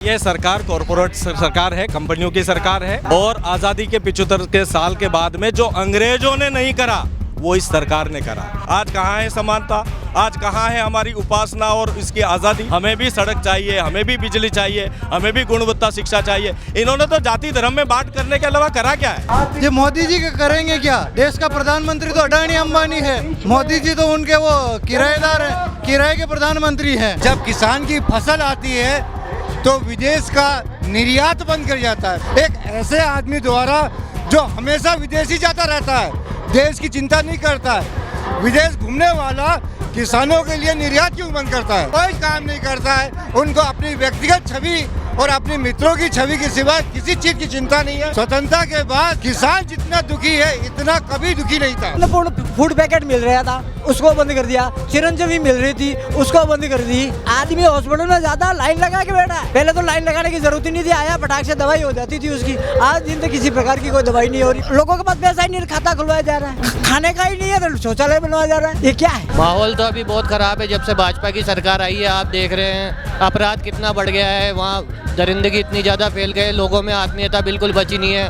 ये सरकार कॉरपोरेट सरकार है, कंपनियों की सरकार है और आज़ादी के 75 के साल के बाद में जो अंग्रेजों ने नहीं करा वो इस सरकार ने करा। आज कहाँ है समानता, आज कहाँ है हमारी उपासना और इसकी आज़ादी। हमें भी सड़क चाहिए, हमें भी बिजली चाहिए, हमें भी गुणवत्ता शिक्षा चाहिए। इन्होंने तो जाति धर्म में बांट करने के अलावा करा क्या है? ये मोदी जी का करेंगे क्या? देश का प्रधानमंत्री तो अडानी अंबानी है, मोदी जी तो उनके वो किराएदार हैं, किराए के प्रधानमंत्री हैं। जब किसान की फसल आती है तो विदेश का निर्यात बंद कर जाता है। एक ऐसे आदमी द्वारा जो हमेशा विदेश ही जाता रहता है, देश की चिंता नहीं करता है, विदेश घूमने वाला किसानों के लिए निर्यात क्यों बंद करता है? कोई काम नहीं करता है। उनको अपनी व्यक्तिगत छवि और अपने मित्रों की छवि के सिवा किसी चीज की चिंता नहीं है। स्वतंत्रता के बाद किसान जितना दुखी है इतना कभी दुखी नहीं था। फूड पैकेट मिल रहा था उसको बंद कर दिया, चिरंजीवी मिल रही थी उसको बंद कर दी। आदमी हॉस्पिटल में ज्यादा लाइन लगा के बैठा है। पहले तो लाइन लगाने की जरूरत ही नहीं थी, आया फटाक से दवाई हो जाती थी उसकी। आज दिन तक किसी प्रकार की कोई दवाई नहीं हो रही। लोगों के पास पैसा ही नहीं, खाता खुलवाया जा रहा है, खाने का ही नहीं है तो शौचालय बनवाया जा रहा है। ये क्या है? माहौल तो अभी बहुत खराब है। जब से भाजपा की सरकार आई है आप देख रहे हैं अपराध कितना बढ़ गया है, वहाँ दरिंदगी इतनी ज़्यादा फैल गई, लोगों में आत्मीयता बिल्कुल बची नहीं है।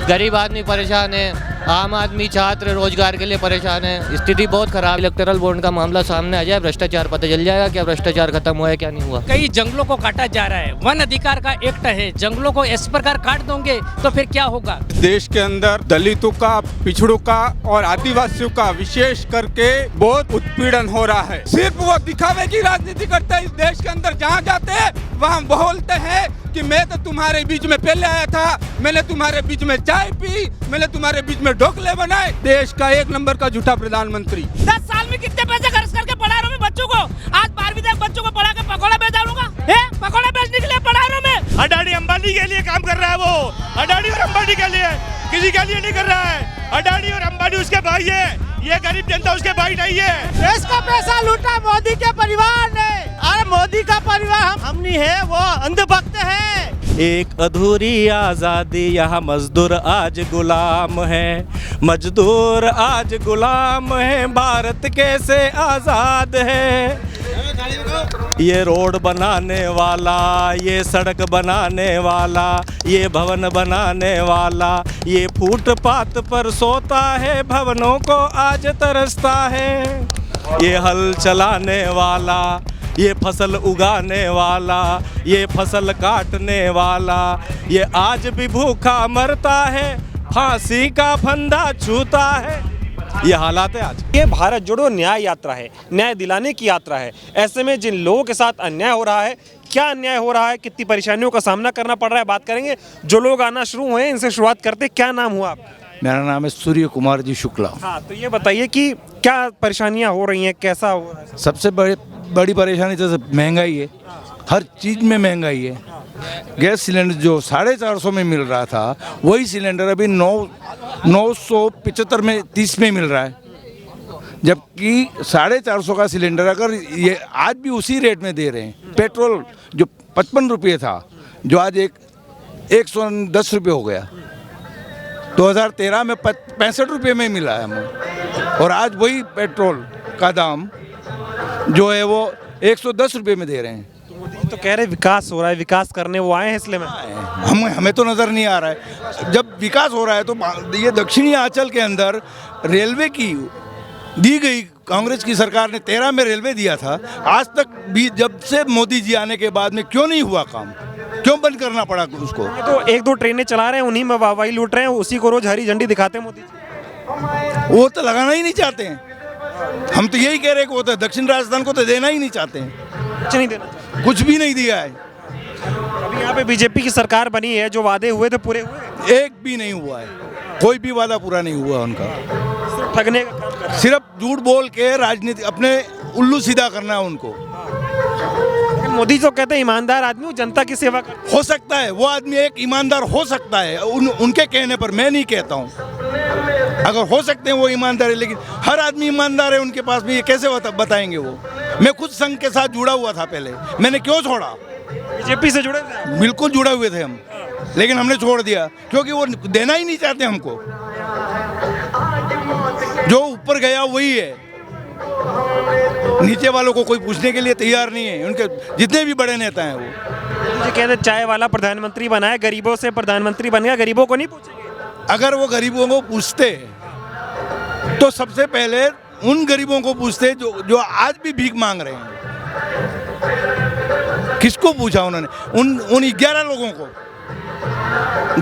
गरीब आदमी परेशान है, आम आदमी छात्र रोजगार के लिए परेशान है। स्थिति बहुत खराब। इलेक्टोरल बॉन्ड का मामला सामने आ जाए, भ्रष्टाचार पता चल जाएगा क्या भ्रष्टाचार खत्म हुआ है क्या नहीं हुआ। कई जंगलों को काटा जा रहा है, वन अधिकार का एक्ट है, जंगलों को इस प्रकार काट दोगे तो फिर क्या होगा? देश के अंदर दलितों का, पिछड़ों का और आदिवासियों का विशेष करके बहुत उत्पीड़न हो रहा है। सिर्फ वो दिखावे की राजनीति करते हैं। इस देश के अंदर जहाँ जाते हैं वहाँ बोलते हैं कि मैं तो तुम्हारे बीच में पहले आया था, मैंने तुम्हारे बीच में चाय पी, मैंने तुम्हारे बीच में ढोकले बनाए। देश का 1 नंबर का झूठा प्रधानमंत्री। 10 साल में कितने पैसे खर्च करके पढ़ा रहा हूँ बच्चों को? आज 12वीं तक बच्चों को पढ़ा के पकौड़ा बेच डालूंगा। पकौड़ा बेचने के लिए पढ़ा रहा हूँ मैं। अडानी अंबानी के लिए काम कर रहा है वो, अडानी और अंबानी के लिए, किसी के लिए नहीं कर रहा है। अडानी और अंबानी उसके भाई है, ये गरीब जनता उसके भाई नहीं है। देश का पैसा लूटा मोदी के परिवार ने। अरे मोदी का परिवार हम नहीं है, वो अंधभक्त है। एक अधूरी आज़ादी, यहाँ मजदूर आज गुलाम है, मजदूर आज गुलाम है, भारत कैसे आज़ाद है। ये रोड बनाने वाला, ये सड़क बनाने वाला, ये भवन बनाने वाला, ये फुटपाथ पर सोता है, भवनों को आज तरसता है। ये हल चलाने वाला, ये फसल उगाने वाला, ये फसल काटने वाला, ये आज भी भूखा मरता है, फांसी का फंदा छूता है। ये हालात है आज। ये भारत जोड़ो न्याय यात्रा है, न्याय दिलाने की यात्रा है। ऐसे में जिन लोगों के साथ अन्याय हो रहा है, क्या अन्याय हो रहा है, कितनी परेशानियों का सामना करना पड़ रहा है, बात करेंगे। जो लोग आना शुरू हुए इनसे शुरुआत करते। क्या नाम हुआ आपका? मेरा नाम है सूर्य कुमार जी शुक्ला। हाँ, तो ये बताइए कि क्या परेशानियाँ हो रही हैं, कैसा हो रहा है? सबसे बड़ी परेशानी तो महंगाई है, हर चीज़ में महंगाई है। गैस सिलेंडर जो 450 में मिल रहा था वही सिलेंडर अभी 975 में 30 में मिल रहा है, जबकि 450 का सिलेंडर अगर ये आज भी उसी रेट में दे रहे हैं। पेट्रोल जो 55 रुपये था जो आज 110 रुपये हो गया। 2013 में 65 रुपये में मिला है हमें, और आज वही पेट्रोल का दाम जो है वो 110 रुपये में दे रहे हैं। तो कह रहे विकास हो रहा है, विकास करने वो आए हैं इसलिए। हमें तो नज़र नहीं आ रहा है। जब विकास हो रहा है तो ये दक्षिणी अंचल के अंदर रेलवे की दी गई, कांग्रेस की सरकार ने 13 में रेलवे दिया था, आज तक भी जब से मोदी जी आने के बाद में क्यों नहीं हुआ काम, क्यों बंद करना पड़ा उसको? ये तो 1-2 ट्रेनें चला रहे हैं, उन्हीं में वाहवाही लूट रहे हैं, उसी को रोज हरी झंडी दिखाते हैं मोदी जी। वो तो लगाना ही नहीं चाहते हैं। हम तो यही कह रहे हैं कि वो तो दक्षिण राजस्थान को तो देना ही नहीं चाहते हैं, कुछ नहीं देना, कुछ भी नहीं दिया है। अभी यहाँ पे बीजेपी की सरकार बनी है, जो वादे हुए थे पूरे हुए? एक भी नहीं हुआ है, कोई भी वादा पूरा नहीं हुआ उनका। ठगने का काम कर रहे हैं। सिर्फ झूठ बोल के राजनीति अपने उल्लू सीधा करना है उनको। लेकिन मोदी जो कहते हैं ईमानदार आदमी, वो जनता की सेवा करता हो सकता है वो आदमी एक ईमानदार हो सकता है, उनके कहने पर, मैं नहीं कहता हूँ। अगर हो सकते हैं वो ईमानदार है, लेकिन हर आदमी ईमानदार है उनके पास में, ये कैसे बताएंगे वो? मैं खुद संघ के साथ जुड़ा हुआ था पहले, मैंने क्यों छोड़ा? बीजेपी से जुड़े थे? बिल्कुल जुड़े हुए थे हम, लेकिन हमने छोड़ दिया क्योंकि वो देना ही नहीं चाहते हमको। जो ऊपर गया वही है, नीचे वालों को कोई पूछने के लिए तैयार नहीं है। उनके जितने भी बड़े नेता हैं वो जी कहते हैं, चाय वाला प्रधानमंत्री बना है, गरीबों से प्रधानमंत्री बन गया, गरीबों को नहीं पूछेंगे? अगर वो गरीबों को पूछते तो सबसे पहले उन गरीबों को पूछते जो आज भी भीख मांग रहे हैं। किसको पूछा उन्होंने? उन 11 लोगों को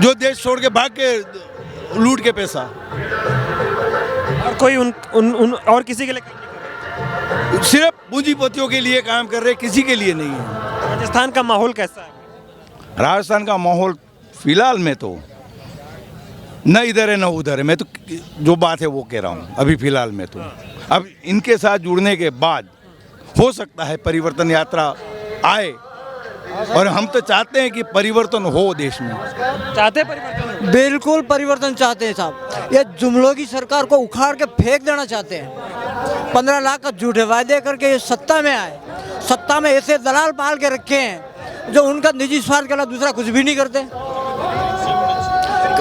जो देश छोड़ के भाग के लूट के पैसा। और कोई उन और किसी के लिए काम नहीं कर रहा? सिर्फ पूंजीपतियों के लिए काम कर रहे, किसी के लिए नहीं है। राजस्थान का माहौल कैसा है? राजस्थान का माहौल फिलहाल में तो न इधर है न उधर है। मैं तो जो बात है वो कह रहा हूँ अभी फिलहाल में तो। अब इनके साथ जुड़ने के बाद हो सकता है परिवर्तन यात्रा आए, और हम तो चाहते हैं कि परिवर्तन हो देश में। चाहते हैं परिवर्तन? बिल्कुल परिवर्तन चाहते हैं साहब। ये जुमलों की सरकार को उखाड़ के फेंक देना चाहते हैं। 15 लाख का झूठे वायदे करके ये सत्ता में आए। सत्ता में ऐसे दलाल पाल के रखे हैं जो उनका निजी स्वार्थ के अलावा दूसरा कुछ भी नहीं करते।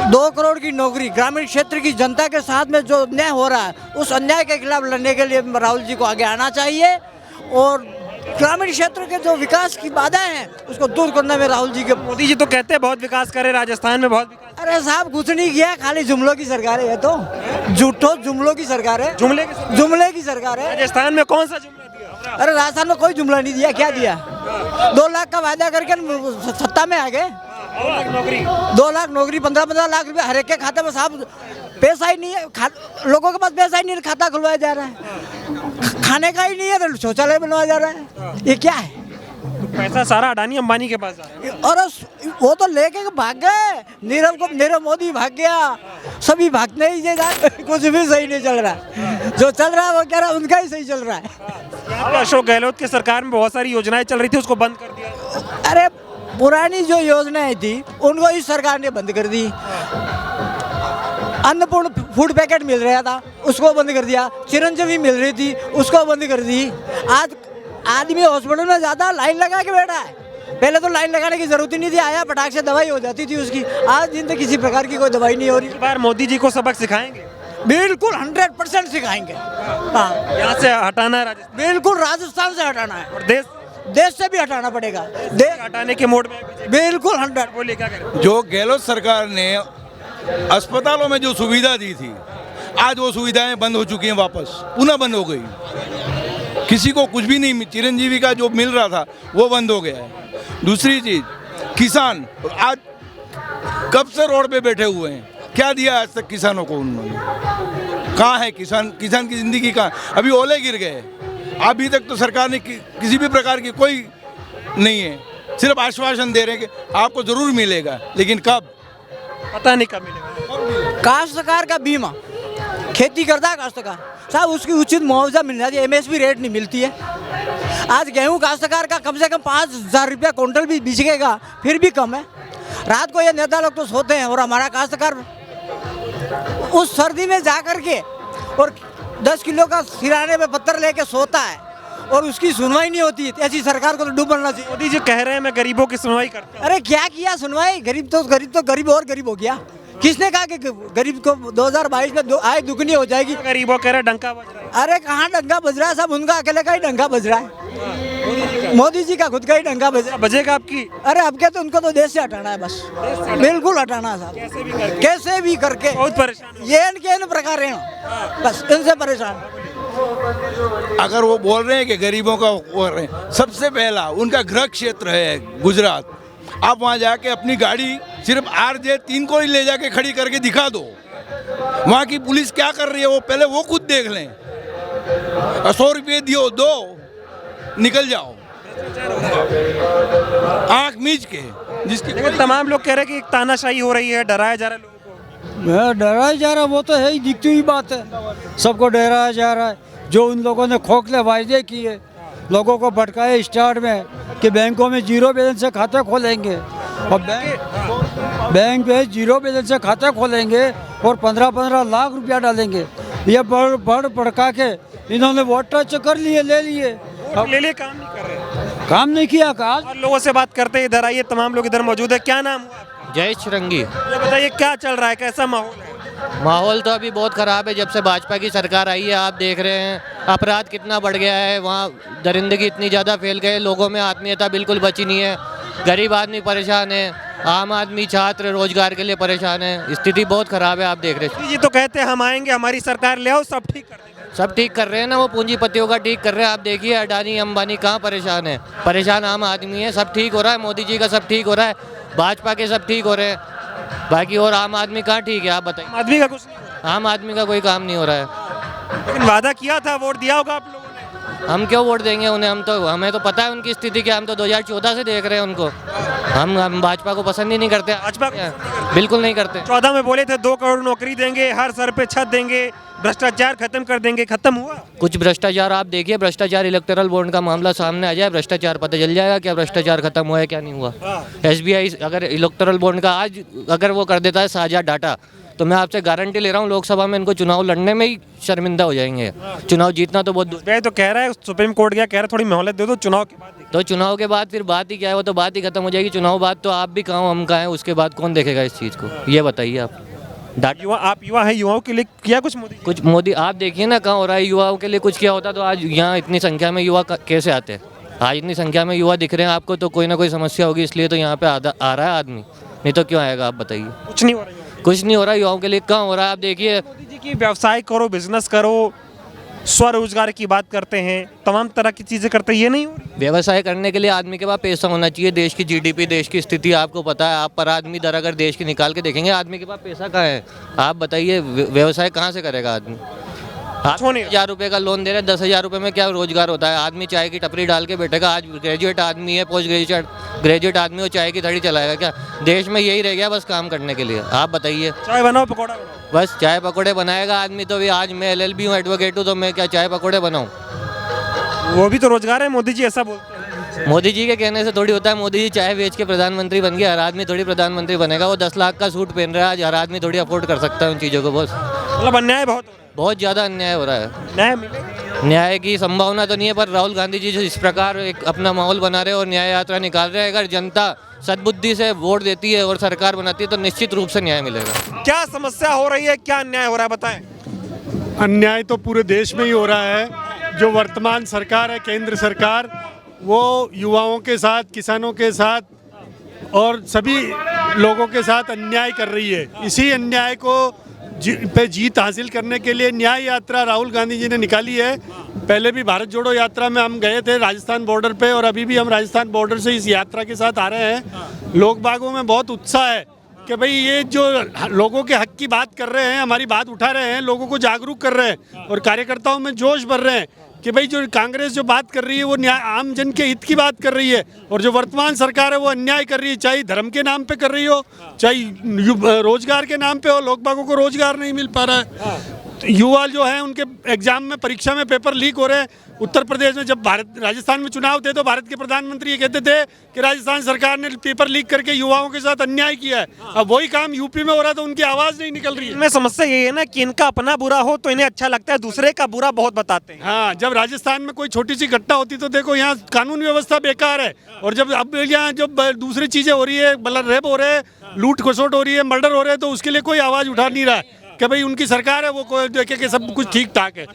2 करोड़ की नौकरी, ग्रामीण क्षेत्र की जनता के साथ में जो अन्याय हो रहा है, उस अन्याय के खिलाफ लड़ने के लिए राहुल जी को आगे आना चाहिए, और ग्रामीण क्षेत्र के जो विकास की बाधाएं हैं उसको दूर करने में राहुल जी के। मोदी जी तो कहते हैं बहुत विकास करे राजस्थान में, बहुत विकास। अरे साहब कुछ नहीं किया, खाली जुमलों की सरकार है। ये तो झूठो जुमलों की सरकार है। जुमले की सरकार है। राजस्थान में कौन सा जुमला दिया? अरे राजस्थान में कोई जुमला नहीं दिया। क्या दिया? 2 लाख का वायदा करके सत्ता में आ गए। 2 लाख नौकरी, 15-15 लाख रुपए हर एक के खाते में। साहब पैसा ही नहीं है, लोगों के पास पैसा ही नहीं है, खाता खुलवाया जा रहा है। खाने का ही नहीं है तो शौचालय बनवाया जा रहा है। ये क्या है? पैसा सारा अडानी अंबानी के पास है। और वो तो लेके भाग गए। नीरव मोदी भाग गया, सभी भागने ही कुछ भी सही नहीं चल रहा। जो चल रहा है वो कह रहा है उनका ही सही चल रहा है। अशोक गहलोत की सरकार में बहुत सारी योजनाएं चल रही थी, उसको बंद कर दिया। अरे पुरानी जो योजनाएं थी उनको इस सरकार ने बंद कर दी। अन्नपूर्ण फूड पैकेट मिल रहा था, उसको बंद कर दिया। चिरंजीवी मिल रही थी, उसको बंद कर दी। आज आदमी हॉस्पिटल में ज़्यादा लाइन लगा के बैठा है। पहले तो लाइन लगाने की जरूरत ही नहीं थी, आया फटाक से दवाई हो जाती थी उसकी। आज दिन तक किसी प्रकार की कोई दवाई नहीं हो रही। इस बार मोदी जी को सबक सिखाएंगे? बिल्कुल 100% सिखाएंगे। हाँ, यहाँ से हटाना है राजस्थान? बिल्कुल राजस्थान से हटाना है, और देश से भी हटाना पड़ेगा। देश हटाने के मोड में बिल्कुल 100। बोलिए क्या करें? जो गहलोत सरकार ने अस्पतालों में जो सुविधा दी थी, आज वो सुविधाएं बंद हो चुकी हैं, वापस पुनः बंद हो गई। किसी को कुछ भी नहीं, चिरंजीवी का जो मिल रहा था वो बंद हो गया है। दूसरी चीज, किसान आज कब से रोड पे बैठे हुए हैं, क्या दिया आज तक किसानों को उन्होंने? कहाँ है किसान की जिंदगी कहाँ? अभी ओले गिर गए, अभी तक तो सरकार ने किसी भी प्रकार की कोई नहीं है, सिर्फ आश्वासन दे रहे हैं कि आपको जरूर मिलेगा, लेकिन कब पता नहीं कब मिलेगा। काश्तकार का बीमा, खेती करता है काश्तकार साहब, उसकी उचित मुआवजा मिलना चाहिए। MSP रेट नहीं मिलती है। आज गेहूं काश्तकार का कम से कम 5,000 रुपया क्विंटल भी बिकेगा, फिर भी कम है। रात को ये नेता लोग तो सोते हैं और हमारा काश्तकार उस सर्दी में जा कर के और 10 किलो का सिराने में पत्थर लेके सोता है और उसकी सुनवाई नहीं होती। ऐसी सरकार को तो डूब बनना चाहिए। मोदी जी कह रहे हैं मैं गरीबों की सुनवाई करता हूं। अरे क्या किया सुनवाई? गरीब तो गरीब और गरीब हो गया। किसने कहा कि गरीब को 2022 में आय दुगनी हो जाएगी? गरीबों कह रहे डंका बज रहा है। अरे कहाँ डंका बज रहा है? सब उनका अकेले का ही डंका बज रहा है। मोदी जी का खुद का ही डंका बज रहा है। बजेगा आपकी? अरे अब क्या, तो उनको तो देश से हटाना है बस, बिल्कुल हटाना है साहब, कैसे भी करके। बहुत परेशान ये प्रकार है, बस इनसे परेशान। अगर वो बोल रहे हैं कि गरीबों का बोल रहे हैं, सबसे पहला उनका गृह क्षेत्र है गुजरात। आप वहाँ जाके अपनी गाड़ी सिर्फ RJ3 को ही ले जाके खड़ी करके दिखा दो, वहाँ की पुलिस क्या कर रही है वो पहले वो खुद देख लें। 100 रुपये दियो, दो, निकल जाओ आँख मीच के। जिसकी तमाम लोग कह रहे हैं कि एक तानाशाही हो रही है, डराया जा रहा है लोगों को। डराया जा रहा, वो तो है ही, दिखती हुई बात है। सबको डराया जा रहा है। जो उन लोगों ने खोखले वायदे किए, लोगों को भटकाए स्टार्ट में कि बैंकों में 0 बैलेंस से खाते खोलेंगे, और बैंक पे 0 बैलेंस से खाते खोलेंगे और 15-15 लाख रुपया डालेंगे। ये बढ़ भड़का के इन्होंने वोट टच कर लिए, ले लिए, ले लिए, काम नहीं कर रहे, काम नहीं किया। आज और लोगों से बात करते हैं, इधर आइए, तमाम लोग इधर मौजूद है। क्या नाम हुआ आपका? जय श्रृंगी। ये बताइए क्या चल रहा है, कैसा माहौल है? माहौल तो अभी बहुत ख़राब है। जब से भाजपा की सरकार आई है, आप देख रहे हैं अपराध कितना बढ़ गया है, वहाँ दरिंदगी इतनी ज़्यादा फैल गई, लोगों में आत्मीयता बिल्कुल बची नहीं है। गरीब आदमी परेशान है, आम आदमी छात्र रोजगार के लिए परेशान है, स्थिति बहुत खराब है। आप देख रहे हैं ये तो कहते हैं हम आएंगे, हमारी सरकार ले आओ, सब ठीक कर देंगे। सब ठीक कर रहे हैं ना, वो पूंजीपतियों का ठीक कर रहे हैं। आप देखिए अडानी अंबानी कहाँ परेशान है, परेशान आम आदमी है। सब ठीक हो रहा है, मोदी जी का सब ठीक हो रहा है, भाजपा के सब ठीक हो रहे हैं, बाकी और आम आदमी कहाँ ठीक है? आप बताइए। आदमी का कुछ नहीं हो रहा। आम आदमी का कोई काम नहीं हो रहा है। लेकिन वादा किया था, वोट दिया होगा आप लोगों ने। हम क्यों वोट देंगे उन्हें? हमें तो पता है उनकी स्थिति क्या। हम तो 2014 से देख रहे हैं उनको। हम भाजपा को पसंद ही नहीं करते। भाजपा को बिल्कुल नहीं करते। 14 में बोले थे 2 करोड़ नौकरी देंगे, हर सर पे छत देंगे, भ्रष्टाचार खत्म कर देंगे, खत्म हुआ? कुछ भ्रष्टाचार आप देखिए, भ्रष्टाचार इलेक्टोरल बॉन्ड का मामला सामने आ जाए, भ्रष्टाचार पता चल जाएगा क्या भ्रष्टाचार खत्म हुआ है क्या नहीं हुआ। SBI अगर इलेक्टोरल बॉन्ड का आज अगर वो कर देता है साझा डाटा, तो मैं आपसे गारंटी ले रहा हूँ लोकसभा में इनको चुनाव लड़ने में ही शर्मिंदा हो जाएंगे। चुनाव जीतना तो बहुत मैं तो कह रहा है सुप्रीम कोर्ट गया, कह रहा है थोड़ी मोहलत दे दो, चुनाव के बाद तो चुनाव के बाद फिर बात ही क्या है? वो तो बात ही खत्म हो जाएगी। चुनाव बाद तो आप भी कहाँ हो, हम कहाँ हैं, उसके बाद कौन देखेगा इस चीज़ को? ये बताइए आप। आप युवा हैं, युवाओं के लिए किया कुछ मोदी? कुछ मोदी आप देखिए ना कहाँ हो रहा है। युवाओं के लिए कुछ किया होता तो आज यहाँ इतनी संख्या में युवा कैसे आते? आज इतनी संख्या में युवा दिख रहे हैं आपको, तो कोई ना कोई समस्या होगी, इसलिए तो यहाँ पे आ रहा है आदमी, नहीं तो क्यों आएगा? आप बताइए। कुछ नहीं हो रहा है। कुछ नहीं हो रहा युवाओं के लिए। कहाँ हो रहा है? आप देखिए मोदी जी की व्यवसाय करो, बिजनेस करो, स्वरोजगार की बात करते हैं, तमाम तरह की चीज़ें करते हैं, ये नहीं हो रही। व्यवसाय करने के लिए आदमी के पास पैसा होना चाहिए। देश की GDP, देश की स्थिति आपको पता है। आप पर आदमी दर अगर देश की निकाल के देखेंगे, आदमी के पास पैसा कहाँ है? आप बताइए, व्यवसाय कहाँ से करेगा आदमी? आप 1000 रुपये का लोन दे रहे हैं, 10,000 रुपये में क्या रोजगार होता है? आदमी चाय की टपरी डाल के बैठेगा। आज ग्रेजुएट आदमी है, पोस्ट ग्रेजुएट आदमी हो, चाय की थड़ी चलाएगा क्या? देश में यही रह गया बस काम करने के लिए। आप बताइए। चाय बनाओ, पकौड़ा बनाओ, बस चाय पकौड़े बनाएगा आदमी तो भी। आज मैं LLB हूँ, एडवोकेट हूँ, तो मैं क्या चाय पकौड़े बनाऊँ? वो भी तो रोजगार है। मोदी जी ऐसा बोलते हैं। मोदी जी के कहने से थोड़ी होता है। मोदी जी चाय बेच के प्रधानमंत्री बन गया, हर आदमी थोड़ी प्रधानमंत्री बनेगा। वो 10 लाख का सूट पहन रहा है आज, हर आदमी थोड़ी अफोर्ड कर सकता है उन चीज़ों को। बस मतलब अन्याय बहुत हो रहा है। बहुत ज़्यादा अन्याय हो रहा है। न्याय मिलेगा? न्याय की संभावना तो नहीं है, पर राहुल गांधी जी जो इस प्रकार एक अपना माहौल बना रहे हैं और न्याय यात्रा निकाल रहे हैं, अगर जनता सद्बुद्धि से वोट देती है और सरकार बनाती है तो निश्चित रूप से न्याय मिलेगा। क्या समस्या हो रही है, क्या अन्याय हो रहा है, बताएं। अन्याय तो पूरे देश में ही हो रहा है। जो वर्तमान सरकार है, केंद्र सरकार, वो युवाओं के साथ, किसानों के साथ और सभी लोगों के साथ अन्याय कर रही है। इसी अन्याय को पे जीत हासिल करने के लिए न्याय यात्रा राहुल गांधी जी ने निकाली है। पहले भी भारत जोड़ो यात्रा में हम गए थे राजस्थान बॉर्डर पे, और अभी भी हम राजस्थान बॉर्डर से इस यात्रा के साथ आ रहे हैं। लोग बागों में बहुत उत्साह है कि भाई ये जो लोगों के हक की बात कर रहे हैं, हमारी बात उठा रहे हैं, लोगों को जागरूक कर रहे हैं, और कार्यकर्ताओं में जोश भर रहे हैं कि भाई जो कांग्रेस जो बात कर रही है वो न्याय, आम जन के हित की बात कर रही है, और जो वर्तमान सरकार है वो अन्याय कर रही है। चाहे धर्म के नाम पे कर रही हो, चाहे रोजगार के नाम पे हो, लोग बागों को रोजगार नहीं मिल पा रहा है। तो युवा जो है उनके एग्जाम में, परीक्षा में पेपर लीक हो रहे हैं। उत्तर प्रदेश में जब राजस्थान में चुनाव थे तो भारत के प्रधानमंत्री ये कहते थे कि राजस्थान सरकार ने पेपर लीक करके युवाओं के साथ अन्याय किया है। अब वही काम यूपी में हो रहा है तो उनकी आवाज़ नहीं निकल रही है। इनमें समस्या ये है ना कि इनका अपना बुरा हो तो इन्हें अच्छा लगता है, दूसरे का बुरा बहुत बताते हैं। हाँ, जब राजस्थान में कोई छोटी सी घटना होती तो देखो यहाँ कानून व्यवस्था बेकार है, और जब अब यहाँ जब दूसरी चीज़ें हो रही है, मतलब रेप हो रहे हैं, लूट खसोट हो रही है, मर्डर हो रहे हैं, तो उसके लिए कोई आवाज़ उठा नहीं रहा है कि भाई उनकी सरकार है, वो देखे कि सब कुछ ठीक ठाक है।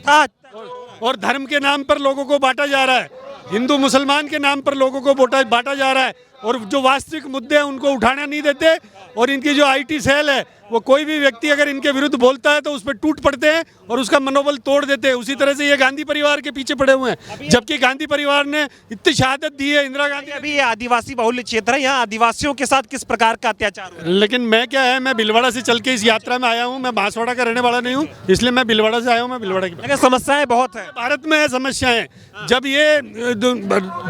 और धर्म के नाम पर लोगों को बांटा जा रहा है, हिंदू मुसलमान के नाम पर लोगों को बांटा जा रहा है, और जो वास्तविक मुद्दे हैं उनको उठाना नहीं देते। और इनकी जो IT सेल है, वो कोई भी व्यक्ति अगर इनके विरुद्ध बोलता है तो उस पर टूट पड़ते हैं और उसका मनोबल तोड़ देते हैं। उसी तरह से ये गांधी परिवार के पीछे पड़े हुए हैं, जबकि गांधी परिवार ने इतनी शहादत दी है। इंदिरा गांधी, अभी ये आदिवासी बहुल्य क्षेत्र है, यहाँ आदिवासियों के साथ किस प्रकार का अत्याचार हो रहा है? लेकिन मैं क्या है, मैं भीलवाड़ा से चल के इस यात्रा में आया हूँ। मैं बांसवाड़ा का रहने वाला नहीं हूँ, इसलिए मैं भीलवाड़ा से आया हूँ। मैं भीलवाड़ा की, लेकिन समस्याएं बहुत है भारत में है समस्याएं। जब ये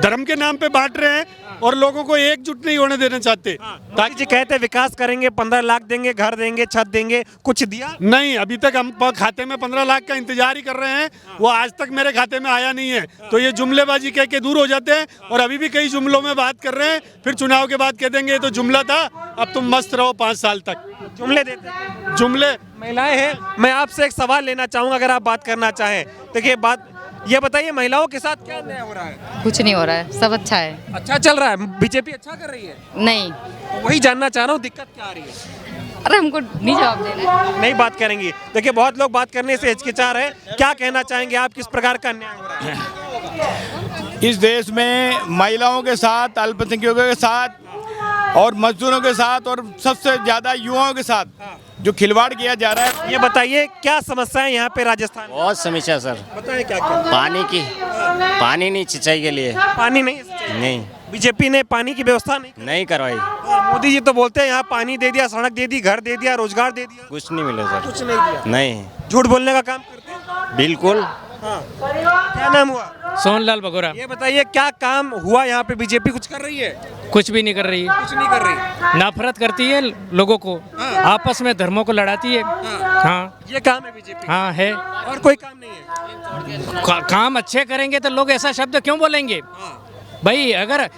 धर्म के नाम पे बांट रहे हैं और लोगों को एकजुट नहीं होने देना चाहते। ताकि जी कहते हैं विकास करेंगे, 15 लाख देंगे, घर देंगे, छत देंगे, कुछ दिया नहीं। अभी तक हम खाते में 15 लाख का इंतजार ही कर रहे हैं, वो आज तक मेरे खाते में आया नहीं है। तो ये जुमलेबाजी कह के दूर हो जाते हैं, और अभी भी कई जुमलों में बात कर रहे हैं, फिर चुनाव के बाद कह देंगे ये तो जुमला था, अब तुम मस्त रहो 5 साल तक। जुमले देते हैं, जुमले। महिलाएं हैं, मैं आपसे एक सवाल लेना चाहूंगा अगर आप बात करना चाहें। देखिए बात ये बताइए, महिलाओं के साथ क्या अन्याय हो रहा है? कुछ नहीं हो रहा है, सब अच्छा है। अच्छा चल रहा है, बीजेपी अच्छा कर रही है? नहीं, वही जानना चाह रहा हूँ, दिक्कत क्या आ रही है? अरे हमको नहीं जवाब देना है। नहीं बात करेंगी। देखिए बहुत लोग बात करने से हिचकिचा रहे हैं, क्या कहना चाहेंगे आप, किस प्रकार का अन्याय हो रहा है? इस देश में महिलाओं के साथ, अल्पसंख्यकों के साथ और मजदूरों के साथ और सबसे ज़्यादा युवाओं के साथ जो खिलवाड़ किया जा रहा है। ये बताइए क्या समस्या है यहाँ पे राजस्थान में? बहुत समस्या सर। बताइए क्या क्या? पानी की, पानी नहीं सिंचाई के लिए पानी नहीं है? नहीं बीजेपी ने पानी की व्यवस्था नहीं करवाई। मोदी जी तो बोलते हैं यहाँ पानी दे दिया, सड़क दे दी, घर दे दिया, रोजगार दे दिया। कुछ नहीं मिला सर। कुछ नहीं दिया। नहीं, झूठ बोलने का काम करते हैं। बिल्कुल। क्या नाम हुआ? सोनलाल बघोरा। ये बताइए क्या काम हुआ यहाँ पे? बीजेपी कुछ कर रही है? कुछ भी नहीं कर रही है। कुछ नहीं कर रही। नफरत करती है लोगों को, आपस में धर्मों को लड़ाती है। हाँ, ये काम है बीजेपी। हाँ है। और कोई काम नहीं है? काम अच्छे करेंगे तो लोग ऐसा शब्द क्यों बोलेंगे भाई? अगर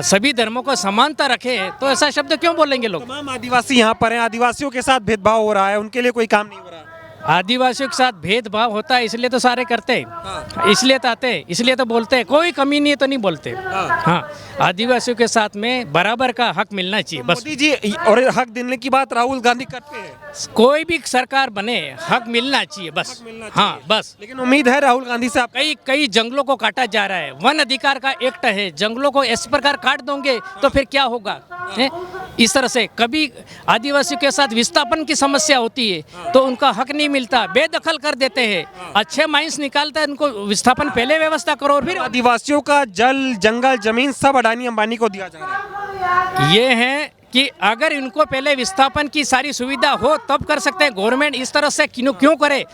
सभी धर्मों को समानता रखे तो ऐसा शब्द क्यों बोलेंगे लोग? तमाम आदिवासी यहाँ पर हैं, आदिवासियों के साथ भेदभाव हो रहा है, उनके लिए कोई काम नहीं हो रहा है। आदिवासियों के साथ भेदभाव होता है इसलिए तो सारे करते हैं, इसलिए तो आते हैं, इसलिए तो बोलते हैं। कोई कमी नहीं है तो नहीं बोलते। हाँ, आदिवासियों के साथ में बराबर का हक मिलना चाहिए बस। मोदी जी और हक देने की बात राहुल गांधी करते हैं। कोई भी सरकार बने हक मिलना चाहिए बस। हाँ बस। लेकिन उम्मीद है राहुल गांधी से आप कई जंगलों को काटा जा रहा है। वन अधिकार का एक्ट है, जंगलों को इस प्रकार काट दोगे तो फिर क्या होगा? इस तरह से कभी आदिवासियों के साथ विस्थापन की समस्या होती है तो उनका हक नहीं मिलता, बेदखल कर देते हैं। अच्छे माइंस निकालता है, उनको विस्थापन पहले व्यवस्था करो और फिर आदिवासियों का जल, जंगल, जमीन सब अडानी अंबानी को दिया जा रहा है। ये है कि अगर इनको पहले विस्थापन की सारी सुविधा हो तब कर सकते हैं। गवर्नमेंट इस तरह से क्यों करे?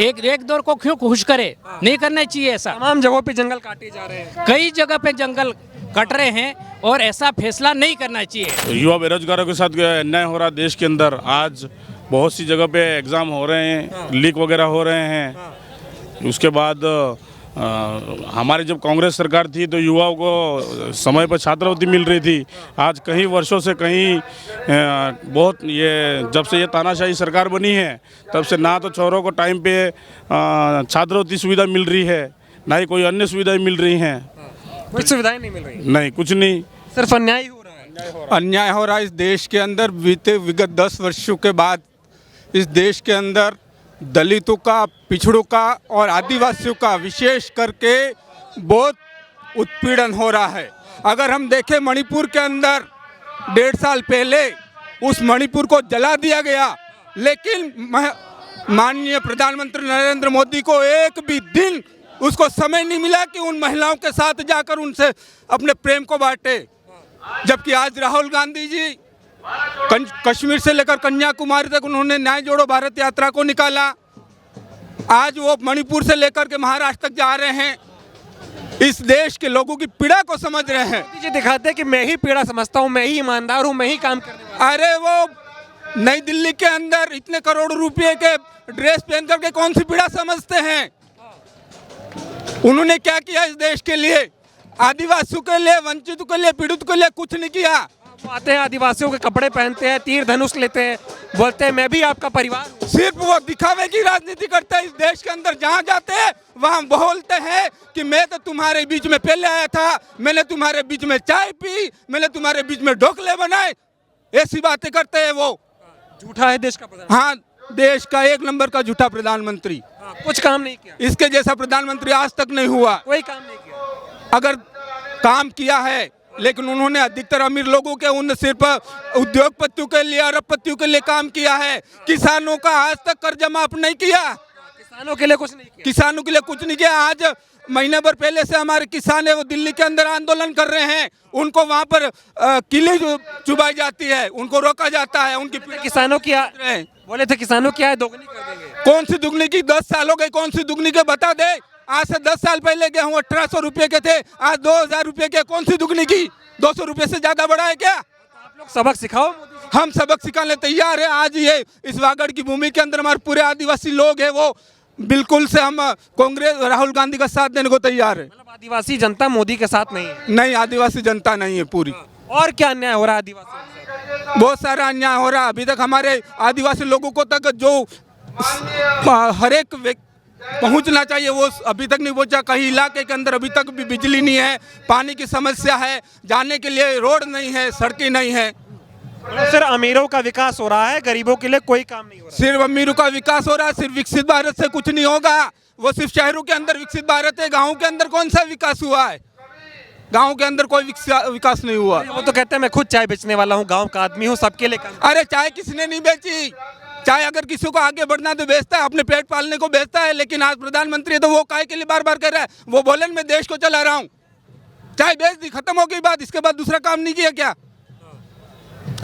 एक दौर को क्यों खुश करे? नहीं करना चाहिए ऐसा। तमाम जगहों पे जंगल काटे जा रहे हैं, कई जगह पे जंगल कट रहे हैं और ऐसा फैसला नहीं करना चाहिए। युवा बेरोजगारों के साथ अन्याय हो रहा है देश के अंदर। आज बहुत सी जगह पे एग्ज़ाम हो रहे हैं, लीक वगैरह हो रहे हैं। उसके बाद हमारी जब कांग्रेस सरकार थी तो युवाओं को समय पर छात्रवृत्ति मिल रही थी। आज कई वर्षों से बहुत जब से ये तानाशाही सरकार बनी है तब से ना तो छोरों को टाइम पे छात्रवृत्ति सुविधा मिल रही है, ना ही कोई अन्य सुविधाएं मिल रही हैं। कोई सुविधाएं नहीं मिल रही? नहीं, कुछ नहीं, सिर्फ अन्याय हो रहा है। अन्याय हो रहा है इस देश के अंदर। विगत 10 वर्षों के बाद इस देश के अंदर दलितों का, पिछड़ों का और आदिवासियों का विशेष करके बहुत उत्पीड़न हो रहा है। अगर हम देखें मणिपुर के अंदर 1.5 साल पहले उस मणिपुर को जला दिया गया, लेकिन माननीय प्रधानमंत्री नरेंद्र मोदी को एक भी दिन उसको समय नहीं मिला कि उन महिलाओं के साथ जाकर उनसे अपने प्रेम को बांटे। जबकि आज राहुल गांधी जी कश्मीर से लेकर कन्याकुमारी तक उन्होंने न्याय जोड़ो भारत यात्रा को निकाला। आज वो मणिपुर से लेकर के महाराष्ट्र तक जा रहे हैं, इस देश के लोगों की पीड़ा को समझ रहे हैं। ये दिखाते हैं कि मैं ही पीड़ा समझता हूँ, मैं ही ईमानदार हूँ, मैं ही काम करने वाला। अरे वो नई दिल्ली के अंदर इतने करोड़ रुपए के ड्रेस पहन करके कौन सी पीड़ा समझते हैं? उन्होंने क्या किया इस देश के लिए? आदिवासियों के लिए, वंचितों के लिए, पीड़ितों के लिए कुछ नहीं किया। आते हैं, आदिवासियों के कपड़े पहनते हैं, तीर धनुष लेते हैं, बोलते हैं मैं भी आपका परिवार हूं। सिर्फ वो दिखावे की राजनीति करते हैं इस देश के अंदर। जहाँ जाते हैं वहाँ बोलते हैं कि मैं तो तुम्हारे बीच में पहले आया था, मैंने तुम्हारे बीच में चाय पी, मैंने तुम्हारे बीच में ढोकले बनाए, ऐसी बातें करते हैं वो। झूठा है देश का प्रधानमंत्री। हाँ, देश का 1 नंबर का झूठा प्रधानमंत्री। कुछ काम नहीं किया, इसके जैसा प्रधानमंत्री आज तक नहीं हुआ। कोई काम नहीं किया। अगर काम किया है लेकिन उन्होंने अधिकतर अमीर लोगों के, उन सिर्फ उद्योगपतियों के लिए, अरबपतियों के लिए काम किया है। किसानों का आज तक कर्ज माफ नहीं किया, किसानों के लिए कुछ नहीं किया, किसानों के लिए कुछ नहीं किया। आज महीने भर पहले से हमारे किसान है वो दिल्ली के अंदर आंदोलन कर रहे हैं, उनको वहाँ पर किले चुभाई जाती है, उनको रोका जाता है। उनकी किसानों की बोले थे किसानों की आय दोगुनी कर देंगे। कौन सी दुगनी की? 10 साल हो गए, कौन सी दुगनी के बता दे। आज से 10 साल पहले गेहूँ 1800 रुपये के थे, आज 2000 रुपये के। कौन सी दुगनी की? 200 रुपये से ज्यादा बढ़ा है क्या? आप लोग सबक सिखाओ। हम सबक सिखाने तैयार है। आज ये इस वागड़ की भूमि के अंदर हमारे पूरे आदिवासी लोग हैं, वो बिल्कुल से हम कांग्रेस, राहुल गांधी का साथ देने को तैयार है। मतलब आदिवासी जनता मोदी के साथ नहीं है? नहीं, आदिवासी जनता नहीं है पूरी। और क्या अन्याय हो रहा है आदिवासी? बहुत सारा अन्याय हो रहा है। अभी तक हमारे आदिवासी लोगों को तक जो हर एक पहुंचना चाहिए वो अभी तक नहीं पहुंचा। कहीं इलाके के अंदर अभी तक भी बिजली नहीं है, पानी की समस्या है, जाने के लिए रोड नहीं है, सड़कें नहीं है। सिर्फ अमीरों का विकास हो रहा है, गरीबों के लिए कोई काम नहीं हो रहा। सिर्फ अमीरों का विकास हो रहा है। सिर्फ विकसित भारत से कुछ नहीं होगा। वो सिर्फ शहरों के अंदर विकसित भारत है, गाँव के अंदर कौन सा विकास हुआ है? गांव के अंदर कोई विकास नहीं हुआ। वो तो कहते हैं मैं खुद चाय बेचने वाला हूँ, गांव का आदमी हूँ, सबके लिए काम। अरे चाय किसने नहीं बेची? चाय अगर किसी को आगे बढ़ना है तो बेचता है, अपने पेट पालने को बेचता है। लेकिन आज प्रधानमंत्री है तो वो काय के लिए बार बार कह रहा है, वो बोले मैं देश को चला रहा हूँ। चाय बेच दी, खत्म हो गई बात, इसके बाद दूसरा काम नहीं किया क्या?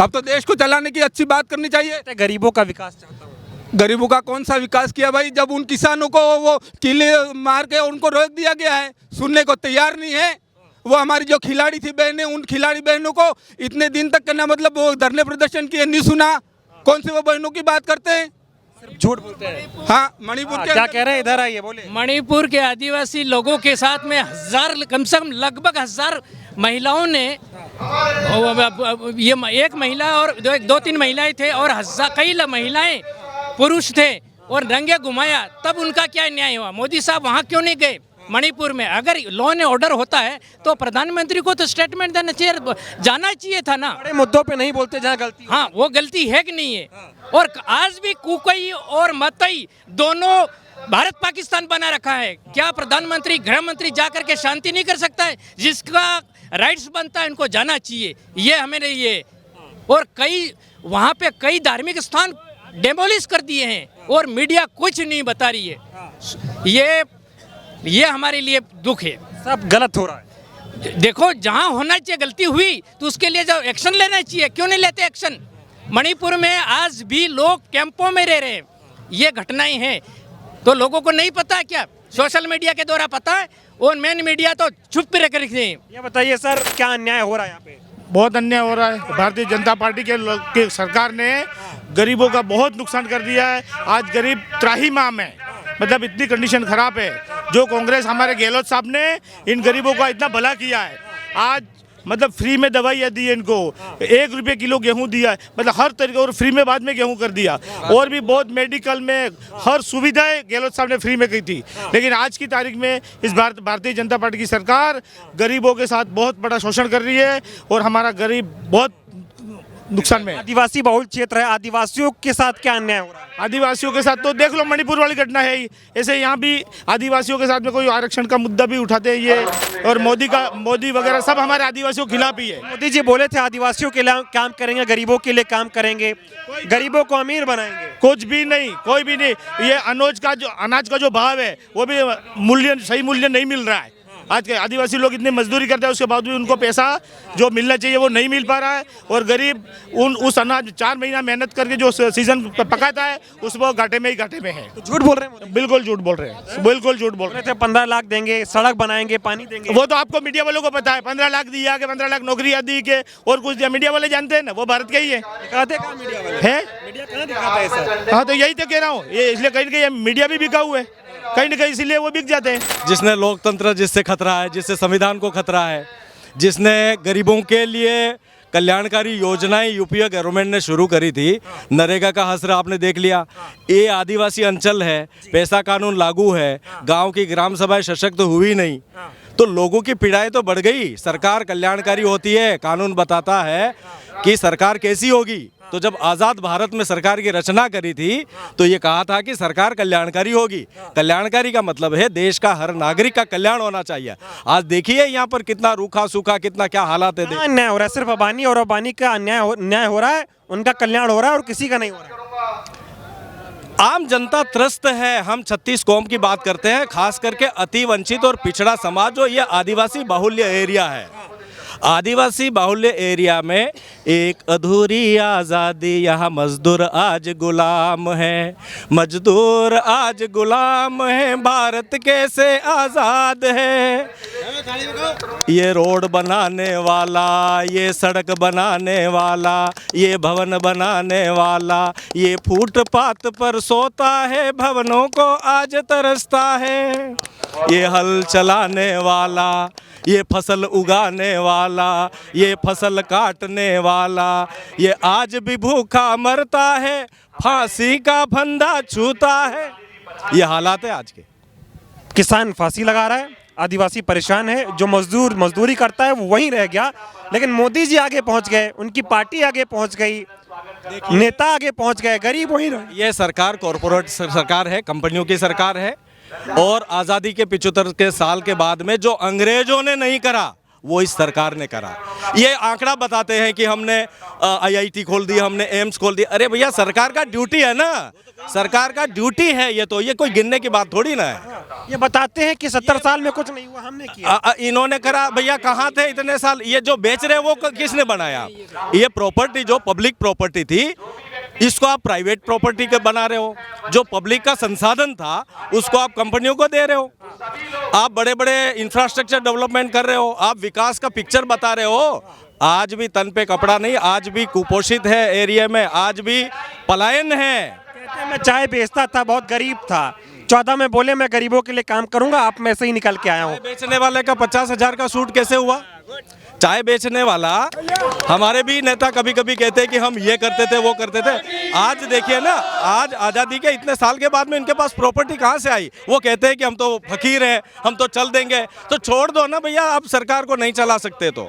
अब तो देश को चलाने की अच्छी बात करनी चाहिए। गरीबों का विकास चाहता हूँ। गरीबों का कौन सा विकास किया भाई? जब उन किसानों को वो किले मार के उनको रोक दिया गया है, सुनने को तैयार नहीं है। वो हमारी जो खिलाड़ी थी बहनें, उन खिलाड़ी बहनों को इतने दिन तक करना, मतलब वो धरने प्रदर्शन किए, नहीं सुना। कौन सी वो बहनों की बात करते हैं? झूठ बोलते हैं। हाँ, मणिपुर के क्या कह रहे हैं? इधर आइए, बोले। मणिपुर के आदिवासी लोगों के साथ में कम से कम लगभग 1000 महिलाओं ने, ये एक महिला और दो तीन महिलाएं थे और कई महिलाएं पुरुष थे और रंगे घुमाया, तब उनका क्या न्याय हुआ? मोदी साहब वहाँ क्यों नहीं गए? मणिपुर में अगर लॉ एंड ऑर्डर होता है तो प्रधानमंत्री को तो स्टेटमेंट देना चाहिए, जाना चाहिए था ना। बड़े मुद्दों पे नहीं बोलते जहाँ गलती। हाँ, वो गलती है कि नहीं है? और आज भी कुकई और मतई दोनों भारत पाकिस्तान बना रखा है। क्या प्रधानमंत्री, गृह मंत्री जाकर के शांति नहीं कर सकता है? जिसका राइट्स बनता है उनको जाना चाहिए, ये हमें नहीं है। और कई वहाँ पे कई धार्मिक स्थान डेमोलिश कर दिए हैं और मीडिया कुछ नहीं बता रही है। ये हमारे लिए दुख है। सब गलत हो रहा है। देखो, जहाँ होना चाहिए गलती हुई तो उसके लिए जो एक्शन लेना चाहिए, क्यों नहीं लेते एक्शन? मणिपुर में आज भी लोग कैंपों में रह रहे हैं, ये घटनाएं हैं, तो लोगों को नहीं पता क्या? सोशल मीडिया के द्वारा पता है और मेन मीडिया तो चुप रह कर रखते हैं। ये बताइए सर, क्या अन्याय हो रहा है यहाँ पे? बहुत अन्याय हो रहा है। भारतीय जनता पार्टी के सरकार ने गरीबों का बहुत नुकसान कर दिया है। आज गरीब त्राहिमाम है, मतलब इतनी कंडीशन खराब है। जो कांग्रेस हमारे गहलोत साहब ने इन गरीबों का इतना भला किया है, आज मतलब फ्री में दवाइयाँ दी है इनको, 1 रुपये किलो गेहूं दिया है, मतलब हर तरीके, और फ्री में बाद में गेहूं कर दिया, और भी बहुत मेडिकल में हर सुविधाएं गहलोत साहब ने फ्री में की थी। लेकिन आज की तारीख में इस भारतीय जनता पार्टी की सरकार गरीबों के साथ बहुत बड़ा शोषण कर रही है और हमारा गरीब बहुत नुकसान में है। आदिवासी बहुल क्षेत्र है, आदिवासियों के साथ क्या अन्याय हो रहा है? आदिवासियों के साथ तो देख लो, मणिपुर वाली घटना है ही। ऐसे यहाँ भी आदिवासियों के साथ में कोई आरक्षण का मुद्दा भी उठाते हैं ये, और मोदी वगैरह सब हमारे आदिवासियों के खिलाफ ही है। मोदी जी बोले थे आदिवासियों के लिए काम करेंगे, गरीबों के लिए काम करेंगे, गरीबों को अमीर बनाएंगे। कुछ भी नहीं, कोई भी नहीं। ये अनाज का जो भाव है वो भी सही मूल्य नहीं मिल रहा है। आज के आदिवासी लोग इतनी मजदूरी करते हैं, उसके बाद भी उनको पैसा जो मिलना चाहिए वो नहीं मिल पा रहा है, और गरीब उस अनाज 4 महीना मेहनत करके जो सीजन पकाता है उसको घाटे में ही घाटे में है। तो झूठ बोल रहे हैं? बिल्कुल झूठ बोल रहे हैं, बिल्कुल झूठ बोल रहे थे। 15 लाख देंगे, सड़क बनाएंगे, पानी देंगे। वो तो आपको मीडिया वालों को पता है। 15 लाख दिया के 15 लाख नौकरियां दी के और कुछ दिया, मीडिया वाले जानते हैं ना, वो भारत के ही है। मीडिया वाले है, मीडिया कहाँ दिखाता है सर? हाँ, तो यही तो कह रहा हूँ, ये इसलिए कहीं ना कहीं मीडिया भी बिका हुआ है, कहीं ना कहीं इसीलिए वो बिक जाते हैं। जिसने लोकतंत्र जिससे खतरा है, जिससे संविधान को खतरा है, जिसने गरीबों के लिए कल्याणकारी योजनाएं यूपीए गवर्नमेंट ने शुरू करी थी, नरेगा का हसरा आपने देख लिया। ये आदिवासी अंचल है, पैसा कानून लागू है, गांव की ग्राम सभाएं सशक्त हुई नहीं, तो लोगों की पीड़ाएं तो बढ़ गई। सरकार कल्याणकारी होती है, कानून बताता है कि सरकार कैसी होगी। तो जब आज़ाद भारत में सरकार की रचना करी थी तो ये कहा था कि सरकार कल्याणकारी होगी। कल्याणकारी का मतलब है देश का हर नागरिक का कल्याण होना चाहिए। आज देखिए यहाँ पर कितना रूखा सूखा, कितना क्या हालात है। अन्याय हो रहा है, सिर्फ अबानी और अबानी का न्याय हो रहा है, उनका कल्याण हो रहा है और किसी का नहीं हो रहा है। आम जनता त्रस्त है। हम 36 कौम की बात करते हैं, खास करके अति वंचित और पिछड़ा समाज जो ये आदिवासी बाहुल्य एरिया है। आदिवासी बाहुल्य एरिया में एक अधूरी आज़ादी, यहाँ मजदूर आज गुलाम है, मजदूर आज गुलाम है, भारत कैसे आज़ाद है। ये रोड बनाने वाला, ये सड़क बनाने वाला, ये भवन बनाने वाला, ये फुटपाथ पर सोता है, भवनों को आज तरसता है। ये हल चलाने वाला, ये फसल उगाने वाला, ये फसल काटने वाला, ये आज भी भूखा मरता है, फांसी का फंदा छूता है। ये हालात है आज के। किसान फांसी लगा रहा है, आदिवासी परेशान है, जो मजदूरी करता है वो वहीं रह गया। लेकिन मोदी जी आगे पहुंच गए, उनकी पार्टी आगे पहुंच गई, नेता आगे पहुंच गए, गरीब वहीं रहे। ये सरकार कॉरपोरेट सरकार है, कंपनियों की सरकार है, और आज़ादी के 75 के साल के बाद में जो अंग्रेजों ने नहीं करा वो इस सरकार ने करा। ये आंकड़ा बताते हैं कि हमने IIT खोल दी, हमने एम्स खोल दी। अरे भैया सरकार का ड्यूटी है ना, सरकार का ड्यूटी है ये तो, ये कोई गिनने की बात थोड़ी ना है। ये बताते हैं कि 70 साल में कुछ नहीं हुआ, हमने किया। इन्होंने करा, भैया कहाँ थे इतने साल? ये जो बेच रहे वो किसने बनाया? ये प्रॉपर्टी जो पब्लिक प्रॉपर्टी थी इसको आप प्राइवेट प्रॉपर्टी के बना रहे हो। जो पब्लिक का संसाधन था उसको आप कंपनियों को दे रहे हो। आप बड़े बड़े इंफ्रास्ट्रक्चर डेवलपमेंट कर रहे हो, आप विकास का पिक्चर बता रहे हो। आज भी तन पे कपड़ा नहीं, आज भी कुपोषित है एरिया में, आज भी पलायन है। कहते हैं मैं चाय बेचता था, बहुत गरीब था, 14 में बोले मैं गरीबों के लिए काम करूंगा, आप में से ही निकल के आया हूँ। बेचने वाले का 50,000 का सूट कैसे हुआ? चाय बेचने वाला, हमारे भी नेता कभी कभी कहते हैं कि हम ये करते थे वो करते थे। आज देखिए ना, आज आज़ादी के इतने साल के बाद में इनके पास प्रॉपर्टी कहाँ से आई? वो कहते हैं कि हम तो फकीर हैं, हम तो चल देंगे। तो छोड़ दो ना भैया, आप सरकार को नहीं चला सकते तो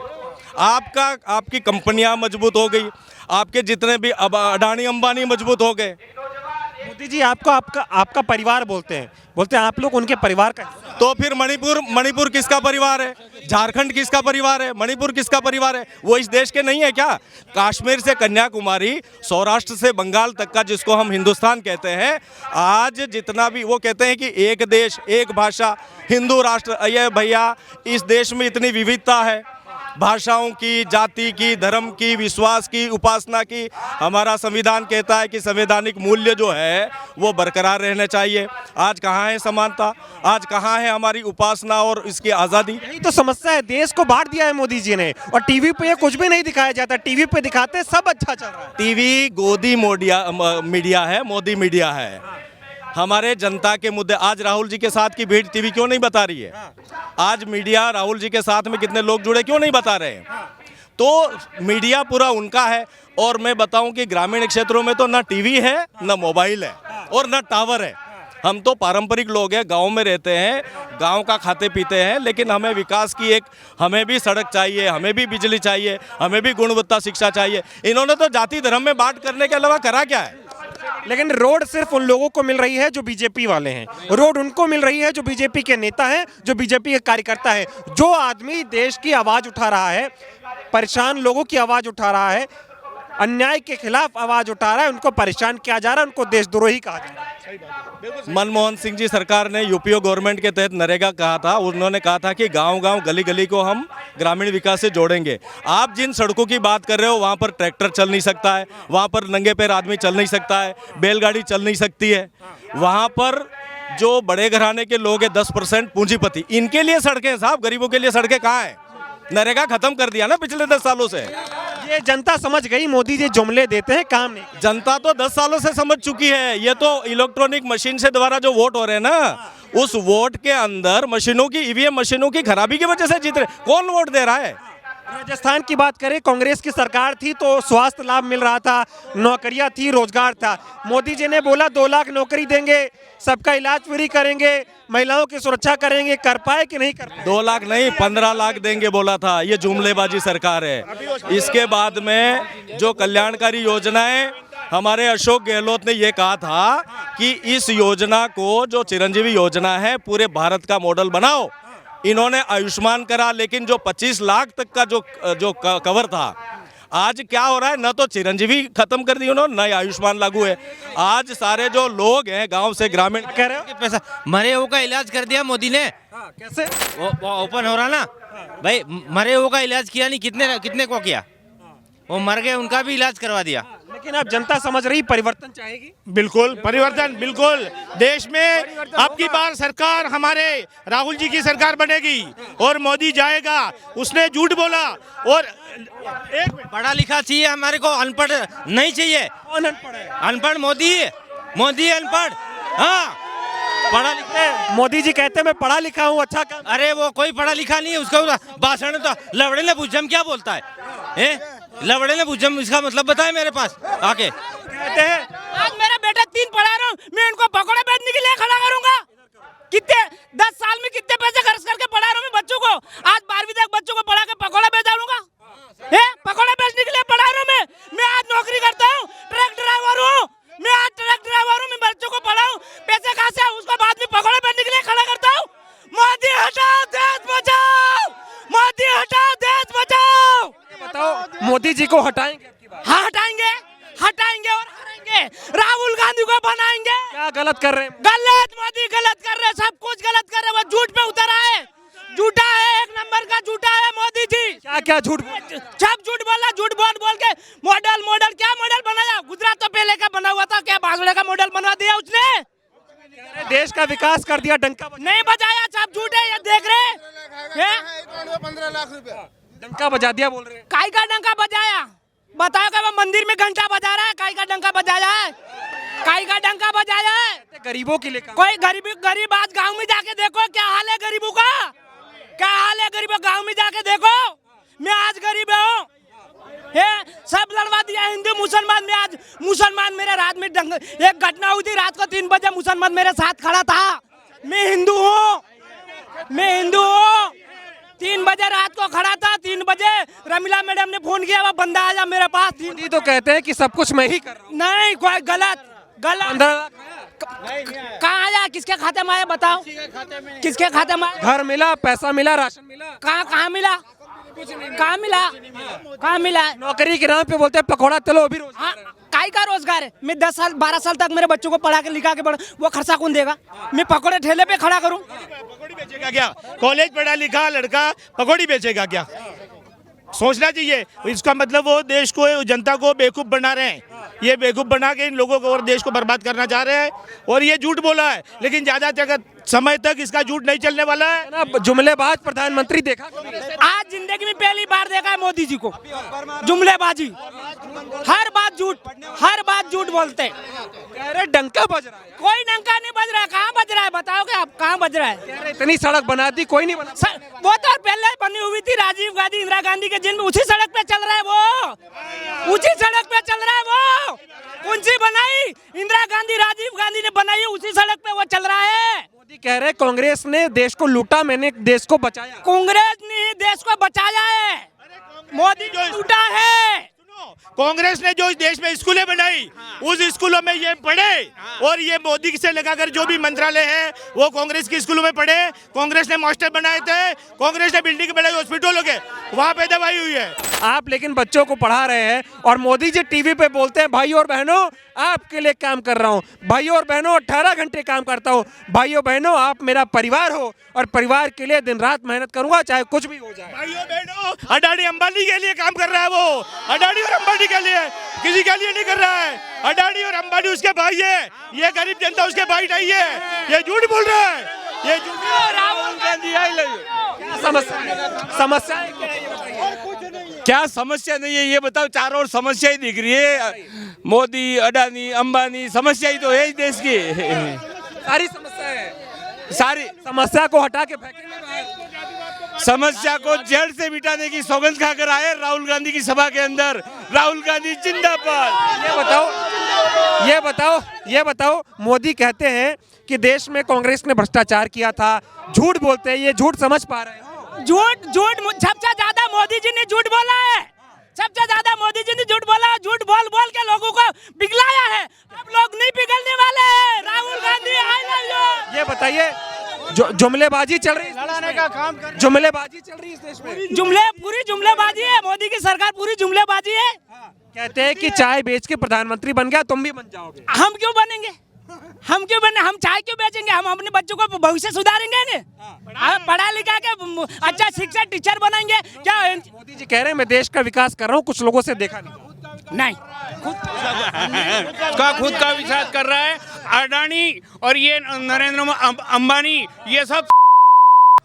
आपकी कंपनियां मजबूत हो गई, आपके जितने भी अडानी अंबानी मजबूत हो गए। मोदी जी आपको आपका परिवार बोलते हैं आप लोग उनके परिवार का। तो फिर मणिपुर किसका परिवार है? झारखंड किसका परिवार है? मणिपुर किसका परिवार है? वो इस देश के नहीं है क्या? कश्मीर से कन्याकुमारी, सौराष्ट्र से बंगाल तक का जिसको हम हिंदुस्तान कहते हैं, आज जितना भी वो कहते हैं कि एक देश एक भाषा हिंदू राष्ट्र। ये भैया इस देश में इतनी विविधता है, भाषाओं की, जाति की, धर्म की, विश्वास की, उपासना की। हमारा संविधान कहता है कि संवैधानिक मूल्य जो है वो बरकरार रहने चाहिए। आज कहाँ है समानता? आज कहाँ है हमारी उपासना और इसकी आज़ादी? यही तो समस्या है, देश को बांट दिया है मोदी जी ने, और टीवी पे कुछ भी नहीं दिखाया जाता। टीवी पे दिखाते सब अच्छा चल रहा है। टीवी गोदी मीडिया है, मोदी मीडिया है। हमारे जनता के मुद्दे, आज राहुल जी के साथ की भीड़ टीवी क्यों नहीं बता रही है? आज मीडिया राहुल जी के साथ में कितने लोग जुड़े क्यों नहीं बता रहे हैं? तो मीडिया पूरा उनका है। और मैं बताऊं कि ग्रामीण क्षेत्रों में तो ना टीवी है, ना मोबाइल है और ना टावर है। हम तो पारंपरिक लोग हैं, गांव में रहते हैं, गांव का खाते पीते हैं, लेकिन हमें विकास की हमें भी सड़क चाहिए, हमें भी बिजली चाहिए, हमें भी गुणवत्ता शिक्षा चाहिए। इन्होंने तो जाति धर्म में बांट करने के अलावा करा क्या है? लेकिन रोड सिर्फ उन लोगों को मिल रही है जो बीजेपी वाले हैं, रोड उनको मिल रही है जो बीजेपी के नेता हैं, जो बीजेपी के कार्यकर्ता हैं। जो आदमी देश की आवाज़ उठा रहा है, परेशान लोगों की आवाज़ उठा रहा है, अन्याय के खिलाफ आवाज़ उठा रहा है, उनको परेशान किया जा रहा है, उनको देशद्रोही कहा जा रहा है। मनमोहन सिंह जी सरकार ने यूपीओ गवर्नमेंट के तहत नरेगा कहा था। उन्होंने कहा था कि गांव-गांव, गली-गली को हम ग्रामीण विकास से जोड़ेंगे। आप जिन सड़कों की बात कर रहे हो वहां पर ट्रैक्टर चल नहीं सकता है, वहां पर नंगे पैर आदमी चल नहीं सकता है, बैलगाड़ी चल नहीं सकती है। वहां पर जो बड़े घराने के लोग हैं 10% पूंजीपति, इनके लिए सड़कें साहब, गरीबों के लिए सड़कें कहाँ हैं? नरेगा खत्म कर दिया ना पिछले 10 सालों से। ये जनता समझ गई, मोदी जी जुमले देते हैं, काम नहीं। जनता तो 10 सालों से समझ चुकी है। ये तो इलेक्ट्रॉनिक मशीन से द्वारा जो वोट हो रहे हैं ना, उस वोट के अंदर मशीनों की, ईवीएम मशीनों की खराबी की वजह से जीत रहे। कौन वोट दे रहा है? राजस्थान की बात करें, कांग्रेस की सरकार थी तो स्वास्थ्य लाभ मिल रहा था, नौकरियां थी, रोजगार था। मोदी जी ने बोला 2 लाख नौकरी देंगे, सबका इलाज फ्री करेंगे, महिलाओं की सुरक्षा करेंगे, कर पाए कि नहीं कर पाए? 2 लाख नहीं 15 लाख देंगे बोला था। ये जुमलेबाजी सरकार है। इसके बाद में जो कल्याणकारी योजनाएं, हमारे अशोक गहलोत ने ये कहा था कि इस योजना को, जो चिरंजीवी योजना है, पूरे भारत का मॉडल बनाओ। इन्होंने आयुष्मान करा, लेकिन जो 25 लाख तक का जो कवर था, आज क्या हो रहा है? न तो चिरंजीवी खत्म कर दी उन्होंने, न आयुष्मान लागू है। आज सारे जो लोग हैं गांव से ग्रामीण, कह रहे हो कि पैसा मरे हुए का इलाज कर दिया मोदी ने। कैसे? वो ओपन हो रहा ना भाई, मरे हुए का इलाज किया नहीं, कितने को किया? वो मर गए, उनका भी इलाज करवा दिया। लेकिन अब जनता समझ रही परिवर्तन चाहेगी। बिल्कुल परिवर्तन, बिल्कुल। देश में अब की बार सरकार हमारे राहुल जी की सरकार बनेगी और मोदी जाएगा। उसने झूठ बोला। और एक पढ़ा लिखा चाहिए हमारे को, अनपढ़ नहीं चाहिए। कौन अनपढ़ है? अनपढ़ मोदी अनपढ़। हाँ, पढ़ा लिखा। मोदी जी कहते हैं मैं पढ़ा लिखा हूँ, अच्छा काम। अरे वो कोई पढ़ा लिखा नहीं है, उसका भाषण तो लवड़े ने पूछम क्या बोलता है? लवड़े ने पूछम, इसका मतलब बताए मेरे पास आके। कहते हैं आज मेरा बेटा 3 पढ़ा रहा हूँ, मैं इनको पकौड़े बेचने के लिए खड़ा करूंगा। कितने 10 साल में कितने पैसे खर्च करके पढ़ा रहा हूँ मैं बच्चों को। आज 12वीं तक बच्चों को पढ़ा के पकौड़े बेच डालूंगा? पकौड़े बेचने के लिए पढ़ा रहा हूँ मैं आज नौकरी करता हूँ, ट्रक ड्राइवर हूँ। मैं आज ट्रक ड्राइवर हूँ, मैं बच्चों को पढ़ाऊँ, पैसे कहाँ से? उसको बाद में पकौड़े बेचने के लिए खड़ा करता हूँ। मोदी हटाओ, देश बचाओ, मोदी हटाओ। को हटाएंगे? हाँ हटाएंगे, हटाएंगे और हराएंगे। राहुल गांधी को बनाएंगे। क्या गलत कर रहे हैं? गलत, मोदी गलत कर रहे हैं, सब कुछ गलत कर रहे हैं। वो झूठ पे उतर आए, झूठा है, एक नंबर का झूठा है मोदी जी। क्या क्या झूठ? सब झूठ बोला, झूठ बोल के मॉडल क्या मॉडल बनाया? गुजरात तो पहले का बना हुआ था, क्या बागड़े का मॉडल बनवा दिया उसने? देश का विकास कर दिया, डंका नहीं बजाया, सब झूठ है, ये देख रहे हैं। 15 लाख रुपए डंका बजा दिया बोल रहे हैं। काय का डंका बजाया? बताओ कि वो मंदिर में घंटा बजा रहा है? काय का डंका बजाया है? काय का डंका बजाया है? गरीबों के लिए कोई गरीब आज गांव में जाके देखो क्या हाल है गरीबों का, क्या हाल है गरीबों, गांव में जाके देखो। मैं आज गरीब हूँ, सब लड़वा दिया हिंदू मुसलमान में। आज मुसलमान मेरे रात में एक घटना हुई थी, रात को 3 बजे मुसलमान मेरे साथ खड़ा था। मैं हिंदू हूँ, मैं हिंदू हूँ। 3 बजे रात को खड़ा था, 3 बजे रमीला मैडम ने फोन किया, वो बंदा आया मेरे पास। मोदी तो कहते हैं कि सब कुछ मैं ही कर रहा हूँ। नहीं, कोई गलत कहाँ आया? किसके खाते में आया बताओ? किसके खाते में आया? घर मिला, पैसा मिला, राशन मिला? कहाँ मिला? कहाँ मिला? कहाँ मिला? नौकरी के नाम पे बोलते हैं पकौड़ा तलो, अभी काय का रोजगार है? मैं 10 साल 12 साल तक मेरे बच्चों को पढ़ा के लिखा के बढ़, वो खर्चा कौन देगा? मैं पकौड़े ठेले पे खड़ा करूं? पकौड़ी बेचेगा क्या? कॉलेज पढ़ा लिखा लड़का पकौड़ी बेचेगा क्या? सोचना चाहिए। इसका मतलब वो देश को, जनता को बेवकूफ बना रहे हैं। ये बेवकूफ बना के इन लोगों को और देश को बर्बाद करना चाह रहे हैं, और ये झूठ बोला है। लेकिन ज्यादा समय तक इसका झूठ नहीं चलने वाला है ना। जुमलेबाज प्रधानमंत्री देखा आज जिंदगी में पहली बार देखा है मोदी जी को, जुमलेबाजी। हर बात झूठ बोलते हैं। डंका बज रहा है? कोई डंका नहीं बज रहा है। कहाँ बज रहा है बताओ? क्या आप कहाँ बज रहा है? इतनी सड़क बना दी, कोई नहीं बना। वो तो पहले बनी हुई थी, राजीव गांधी इंदिरा गांधी के जिन, उसी सड़क पे चल रहा है वो, उसी सड़क पे चल रहा है वो। कौन सी बनाई? इंदिरा गांधी राजीव गांधी ने बनाई, उसी सड़क पे वो चल रहा है। मोदी कह रहे कांग्रेस ने देश को लूटा, मैंने देश को बचाया। कांग्रेस ने देश को बचाया है, मोदी जो लूटा है। कांग्रेस ने जो इस देश में स्कूलें बनाई, उस स्कूलों में ये पढ़े, और ये मोदी से लगाकर जो भी मंत्रालय है वो कांग्रेस के स्कूलों में पढ़े। कांग्रेस ने मास्टर बनाए थे, कांग्रेस ने बिल्डिंग बनाई, हॉस्पिटलों के वहाँ पे दवाई हुई है। आप लेकिन बच्चों को पढ़ा रहे हैं, और मोदी जी टीवी पे बोलते हैं भाई और बहनों आपके लिए काम कर रहा हूँ, भाइयों और बहनों 18 घंटे काम करता हूँ, भाइयों बहनों आप मेरा परिवार हो, और परिवार के लिए दिन रात मेहनत करूंगा चाहे कुछ भी हो जाए। भाइयों बहनों, अडानी अंबानी के लिए काम कर रहा है वो, अडानी और अंबानी के लिए, किसी के लिए नहीं कर रहा है। अडानी और अंबानी उसके भाई है, ये गरीब जनता उसके भाई नहीं है। ये झूठ बोल रहा है, ये झूठ। राहुल गांधी समस्या क्या समस्या नहीं है ये बताओ? चारों ओर समस्या ही दिख रही है। मोदी, अडानी, अंबानी, समस्या ही तो है इस देश की। सारी समस्या है, सारी समस्या को हटा के फेंकेंगे बाहर। समस्या को जड़ से मिटाने की सौगंध खाकर आए राहुल गांधी की सभा के अंदर। राहुल गांधी जिंदाबाद। ये बताओ मोदी कहते हैं कि देश में कांग्रेस ने भ्रष्टाचार किया था, झूठ बोलते हैं, ये झूठ समझ पा रहे हैं? झूठ सबसे ज्यादा मोदी जी ने झूठ बोला है, सबसे ज्यादा मोदी जी ने झूठ बोला। झूठ बोल के लोगों को पिघलाया है, अब लोग नहीं पिघलने वाले हैं। Rahul Gandhi I love you. ये बताइए, जुमलेबाजी चल रही है, जुमलेबाजी चल रही है इस देश में। पूरी जुमलेबाजी है, मोदी की सरकार पूरी जुमलेबाजी है। कहते हैं कि चाय बेच के प्रधानमंत्री बन गया, तुम भी बन जाओगे। हम क्यों बनेंगे? हम क्यों बने? हम चाय क्यों बेचेंगे? हम अपने बच्चों को भविष्य सुधारेंगे ना, पढ़ा लिखा के अच्छा शिक्षक टीचर बनाएंगे क्या? मोदी जी कह रहे हैं मैं देश का विकास कर रहा हूँ, कुछ लोगों से देखा नहीं। खुद का विकास कर रहा है। अडानी और ये नरेंद्र अंबानी, ये सब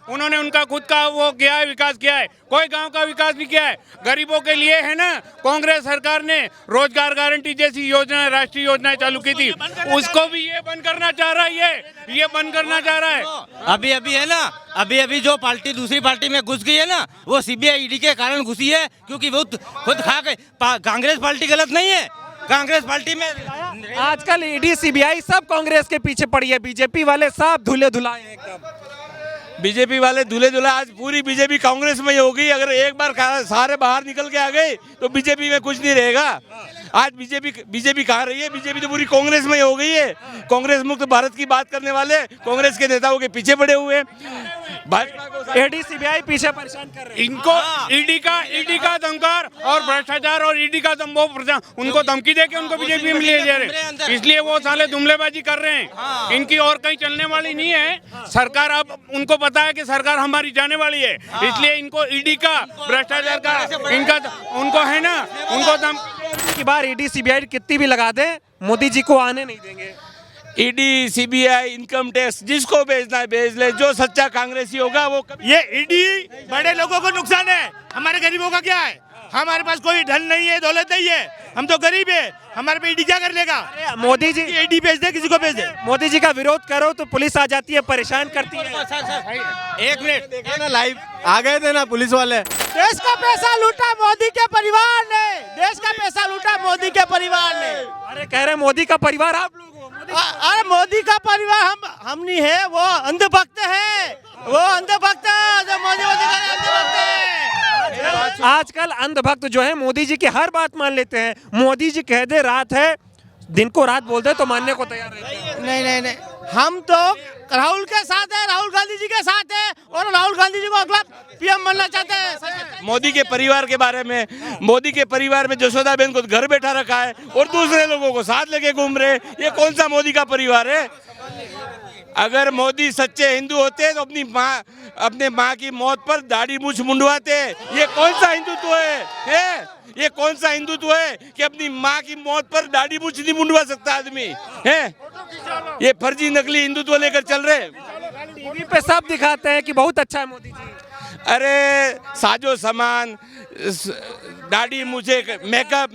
उन्होंने उनका खुद का वो किया है, विकास किया है। कोई गांव का विकास नहीं किया है। गरीबों के लिए है ना, कांग्रेस सरकार ने रोजगार गारंटी जैसी योजना, राष्ट्रीय योजनाएं चालू की थी, उसको भी ये बंद करना चाह रहा है। ये बंद करना चाह रहा है। अभी है ना, अभी जो पार्टी दूसरी पार्टी में घुस गई है ना, वो सीबीआई ईडी के कारण घुसी है, क्योंकि वो खुद खा गए। कांग्रेस पार्टी गलत नहीं है, कांग्रेस पार्टी में आजकल ईडी सीबीआई सब कांग्रेस के पीछे पड़ी है, बीजेपी वाले सब धुले धुलाए हैं एकदम। बीजेपी वाले दूल्हे दुल्हा, आज पूरी बीजेपी कांग्रेस में ही होगी। अगर एक बार सारे बाहर निकल के आ गए तो बीजेपी में कुछ नहीं रहेगा। आज बीजेपी कहाँ रही है? बीजेपी तो पूरी कांग्रेस में ही हो गई है। कांग्रेस मुक्त भारत की बात करने वाले कांग्रेस के नेताओं के पीछे पड़े हुए हैं। ईडी सीबीआई पीछे परेशान कर रहे हैं। इनको ईडी का धमकार और भ्रष्टाचार और ईडी का उनको धमकी दे के उनको बीजेपी में ले जा रहे, इसलिए वो साले जुमलेबाजी कर रहे हैं। इनकी और कहीं चलने वाली नहीं है सरकार। अब उनको पता है कि सरकार हमारी जाने वाली है, इसलिए इनको ईडी का भ्रष्टाचार का इनका उनको है ना, उनको की बार ईडी सीबीआई कितनी भी लगा दे, मोदी जी को आने नहीं देंगे। ईडी सीबीआई इनकम टैक्स जिसको भेजना है भेज ले, जो सच्चा कांग्रेसी होगा वो ये ईडी बड़े लोगों को नुकसान है, हमारे गरीबों का क्या है? हमारे पास कोई धन नहीं है, दौलत नहीं है, हम तो गरीब है, हमारे पे ईडी क्या कर लेगा? मोदी जी ईडी भेज दे, किसी को भेज दे। मोदी जी का विरोध करो तो पुलिस आ जाती है, परेशान करती है। एक मिनट देखा ना लाइव आ गए थे ना पुलिस वाले। देश का पैसा लूटा मोदी के परिवार ने, देश का पैसा लूटा मोदी के परिवार ने। अरे कह रहे मोदी का परिवार आप लोग हो। अरे मोदी का परिवार हम नहीं है, वो अंधभक्त है, वो अंधभक्त है, जो मोदी का अंधभक्त है। आजकल अंधभक्त जो है मोदी जी की हर बात मान लेते हैं। मोदी जी कह दे रात है, दिन को रात बोल दे तो मानने को तैयार है। नहीं, हम तो राहुल के साथ है, राहुल गांधी जी के साथ है, और राहुल गांधी जी को अगला पीएम बनना चाहते हैं। मोदी के परिवार के बारे में, मोदी के परिवार में जसोदा बहन को घर बैठा रखा है और दूसरे लोगों को साथ लेके घूम रहे, ये कौन सा मोदी का परिवार है? अगर मोदी सच्चे हिंदू होते तो अपने माँ की मौत पर दाढ़ी मूछ मुंडवाते। ये कौन सा हिंदुत्व है? ये कौन सा हिंदुत्व है कि अपनी माँ की मौत पर दाढ़ी मूछ नहीं मुंडवा सकता आदमी है? ये फर्जी नकली हिंदुत्व लेकर चल रहे हैं। टीवी पे सब दिखाते हैं कि बहुत अच्छा है मोदी जी। अरे साजो सामान, दाढ़ी मुझे, मेकअप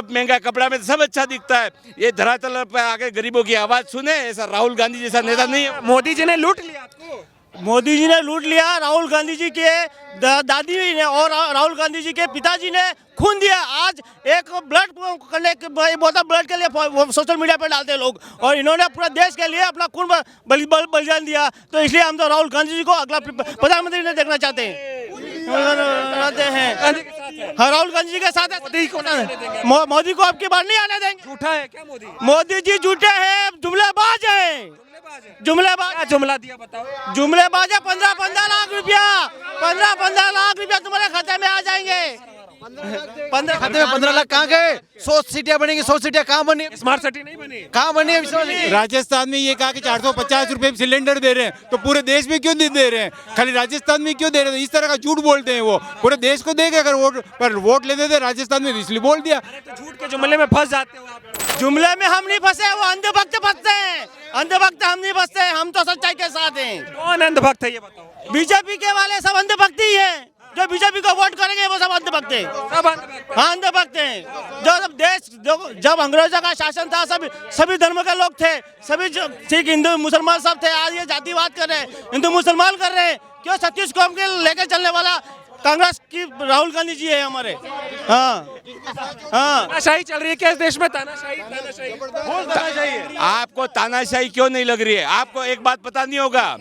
महंगा कपड़ा में सब अच्छा दिखता है। ये धरातल पे आके गरीबों की आवाज सुने, ऐसा राहुल गांधी जैसा नेता नहीं है। मोदी जी ने लूट लिया आपको। मोदी जी ने लूट लिया, राहुल गांधी जी के दादी ने और राहुल गांधी जी के पिताजी ने खून दिया। आज एक ब्लड करने बोतल ब्लड के लिए सोशल मीडिया पे डालते हैं लोग, और इन्होंने पूरे देश के लिए अपना खून बलिदान दिया। तो इसलिए हम तो राहुल गांधी जी को अगला प्रधानमंत्री ने देखना चाहते हैं। हाँ, राहुल गांधी जी के साथ है। मोदी को अब की बार नहीं आने देंगे। झूठा है क्या मोदी? मोदी जी झूठे हैं, जुमलेबाज हैं। जुमलेबाज जुमला दिया बताओ। जुमलेबाज है। 15 लाख रुपया, 15 लाख रुपया तुम्हारे खाते में आ जाएंगे। 15 लाख कहाँ गए? 100 सीटें बनेंगी, 100 सीटें कहाँ बनी? स्मार्ट सिटी नहीं बनी, कहाँ बनी है? राजस्थान में ये कहा कि 450 रुपए सिलेंडर दे रहे हैं, तो पूरे देश में क्यों नहीं दे रहे हैं? खाली राजस्थान में क्यों दे रहे हैं? इस तरह का झूठ बोलते हैं वो। पूरे देश को देंगे अगर वोट लेते थे राजस्थान में, इसलिए बोल दिया। तो झूठ के जुमले में फंस जाते हो आप। जुमले में हम नहीं फंसे, वो अंधभक्त फंसते हैं। अंधभक्त हम नहीं फंसते, हम तो सच्चाई के साथ हैं। कौन अंधभक्त है ये बताओ? बीजेपी के वाले सब अंधभक्त ही हैं। जो बीजेपी को वोट करेंगे वो सब अंधभक्त हैं। हाँ, अंधभक्त हैं। जब अंग्रेजों का शासन था, सभी धर्म के लोग थे, सभी सिख हिंदू मुसलमान सब थे। आज ये जातिवाद कर रहे हैं, हिंदू मुसलमान कर रहे हैं। क्यों? 36 कौम के लेकर चलने वाला कांग्रेस की राहुल गांधी जी है हमारे। हाँ, तानाशाही चल रही है क्या इस देश में? तानाशाही आपको तानाशाही क्यों नहीं लग रही है? आपको एक बात पता नहीं होगा,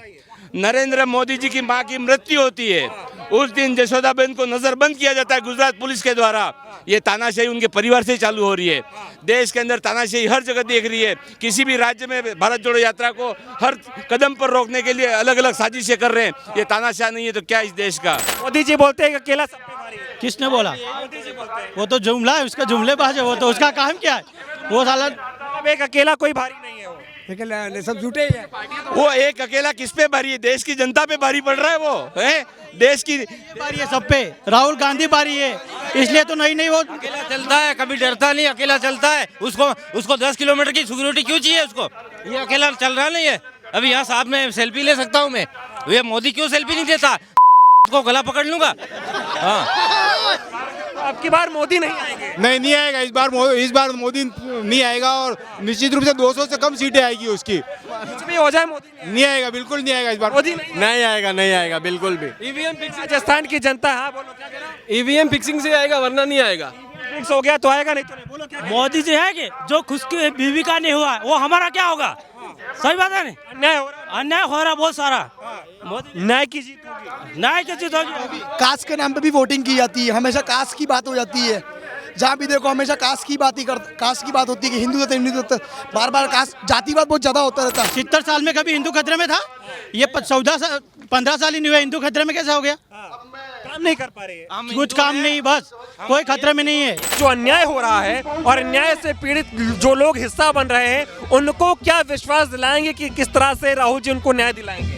नरेंद्र मोदी जी की मां की मृत्यु होती है, उस दिन जसोदाबेन को नजरबंद किया जाता है गुजरात पुलिस के द्वारा। ये तानाशाही उनके परिवार से ही चालू हो रही है। देश के अंदर तानाशाही हर जगह देख रही है। किसी भी राज्य में भारत जोड़ो यात्रा को हर कदम पर रोकने के लिए अलग अलग साजिशें कर रहे हैं। ये तानाशाह नहीं है तो क्या इस देश का? मोदी जी बोलते हैं कि अकेला सब पे भारी है। किसने बोला? मोदी जी बोलते हैं। वो तो जुमला है, उसका जुमलेबाज है वो तो। उसका काम क्या है? वो साला अब एक अकेला कोई भारी नहीं है वो। सब झूठे ही है। वो एक अकेला किस पे भारी है? देश की जनता पे भारी पड़ रहा है वो है। देश की बारी है सब पे, राहुल गांधी बारी है, इसलिए तो नहीं वो अकेला चलता है, कभी डरता नहीं, अकेला चलता है। उसको 10 किलोमीटर की सिक्योरिटी क्यों चाहिए उसको? ये अकेला चल रहा नहीं है। अभी यहाँ साथ में सेल्फी ले सकता हूँ मैं, ये मोदी क्यों सेल्फी नहीं देता? उसको गला पकड़ लूंगा। हाँ, अब की बार मोदी नहीं आएंगे। नहीं आएगा इस बार मोदी नहीं आएगा, और निश्चित रूप से 200 से कम सीटें आएगी उसकी। कुछ भी हो जाए मोदी नहीं आएगा, बिल्कुल नहीं आएगा इस बार। मोदी नहीं आएगा बिल्कुल भी। ईवीएम फिक्स, राजस्थान की जनता। हाँ बोलो क्या कह रहा है? ईवीएम फिक्सिंग से आएगा, वरना नहीं आएगा। फिक्स हो गया तो आएगा, नहीं तो नहीं। बोलो क्या? मोदी जी है कि जो खुश की बीवी का नहीं हुआ वो हमारा क्या होगा? सही बात है। अन्याय हो रहा बहुत सारा। न्याय की जीत होगी। न्याय की जीत होगी। कास्ट के नाम पे भी वोटिंग की जाती है, हमेशा कास्ट की बात हो जाती है। जहाँ भी देखो हमेशा कास्ट की बात होती है कि हिंदू हिंदू, बार बार कास्ट जातिवाद बहुत ज़्यादा होता रहता है। 70 साल में कभी हिंदू खतरे में था? ये 15 साल ही नहीं हुआ, हिंदू खतरे में कैसे हो गया? काम नहीं कर पा रहे हैं, कुछ काम नहीं, बस कोई खतरे में नहीं है। जो अन्याय हो रहा है और अन्याय से पीड़ित जो लोग हिस्सा बन रहे हैं, उनको क्या विश्वास दिलाएंगे कि किस तरह से राहुल जी उनको न्याय दिलाएंगे?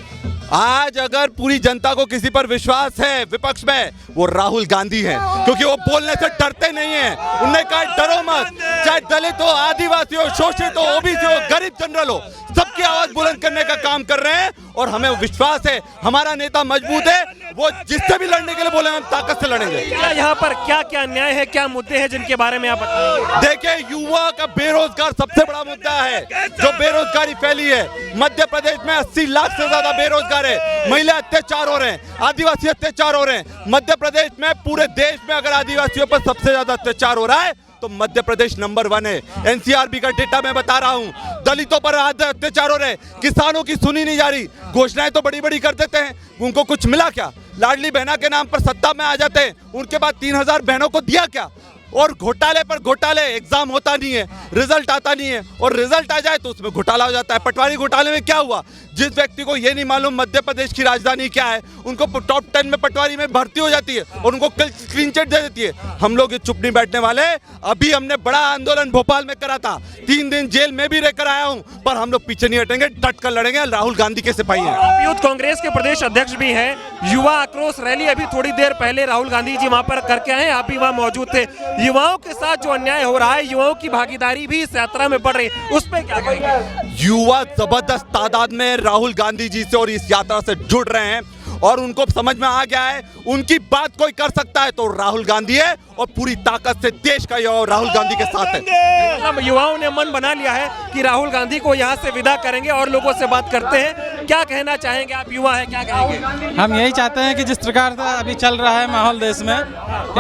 आज अगर पूरी जनता को किसी पर विश्वास है विपक्ष में, वो राहुल गांधी हैं, क्योंकि वो बोलने से डरते नहीं हैं। उन्होंने कहा डरो मत, चाहे दलित हो, आदिवासी हो, शोषित हो, ओबीसी हो, गरीब जनरल हो, सबकी आवाज बुलंद करने का काम कर रहे हैं। और हमें विश्वास है हमारा नेता मजबूत है, वो जिससे भी लड़ने के लिए बोले हम ताकत से लड़ेंगे। क्या यहाँ पर क्या क्या अन्याय है, क्या मुद्दे हैं जिनके बारे में आप बताएं? देखिए, युवा का बेरोजगार सबसे बड़ा मुद्दा है, जो बेरोजगारी फैली है। मध्य प्रदेश में 80 लाख से ज्यादा बेरोजगार है, महिला अत्याचार हो रहे हैं, आदिवासी अत्याचार हो रहे हैं। मध्य प्रदेश में पूरे देश में अगर आदिवासियों पर सबसे ज्यादा अत्याचार हो रहा है तो मध्य प्रदेश नंबर 1 है। एनसीआरबी का डेटा मैं बता रहा हूं। दलितों पर अत्याचार हो रहे, किसानों की सुनी नहीं जा रही। घोषणाएं तो बड़ी बड़ी कर देते हैं, उनको कुछ मिला क्या? लाडली बहना के नाम पर सत्ता में आ जाते हैं, उनके बाद 3000 बहनों को दिया क्या? और घोटाले पर घोटाले, एग्जाम होता नहीं है, रिजल्ट आता नहीं है, और रिजल्ट आ जाए तो उसमें घोटाला हो जाता है। पटवारी घोटाले में क्या हुआ? जिस व्यक्ति को ये नहीं मालूम मध्य प्रदेश की राजधानी क्या है, उनको टॉप 10 में पटवारी में भर्ती हो जाती है और उनको क्लीन चिट दे देती है। हम लोग ये चुप नहीं बैठने वाले। अभी हमने बड़ा आंदोलन भोपाल में करा था, 3 दिन जेल में भी रहकर आया हूं, पर हम लोग पीछे नहीं हटेंगे, डट कर लड़ेंगे। राहुल गांधी के सिपाही हैं। आप यूथ कांग्रेस के प्रदेश अध्यक्ष भी हैं। युवा आक्रोश रैली अभी थोड़ी देर पहले राहुल गांधी जी वहां पर करके आए, आप भी वहां मौजूद थे। युवाओं के साथ जो अन्याय हो रहा है, युवाओं की भागीदारी भी इस यात्रा में बढ़ रही है, उस पर क्या कहेंगे? युवा जबरदस्त तादाद में राहुल गांधी जी से और इस यात्रा से जुड़ रहे हैं, और उनको समझ में आ गया है उनकी बात कोई कर सकता है तो राहुल गांधी है, और पूरी ताकत से देश का युवा राहुल गांधी के साथ है। मतलब युवाओं ने मन बना लिया है कि राहुल गांधी को यहाँ से विदा करेंगे और लोगों से बात करते हैं। क्या कहना चाहेंगे आप? युवा है, क्या कहेंगे? हम यही चाहते हैं कि जिस प्रकार से अभी चल रहा है माहौल देश में,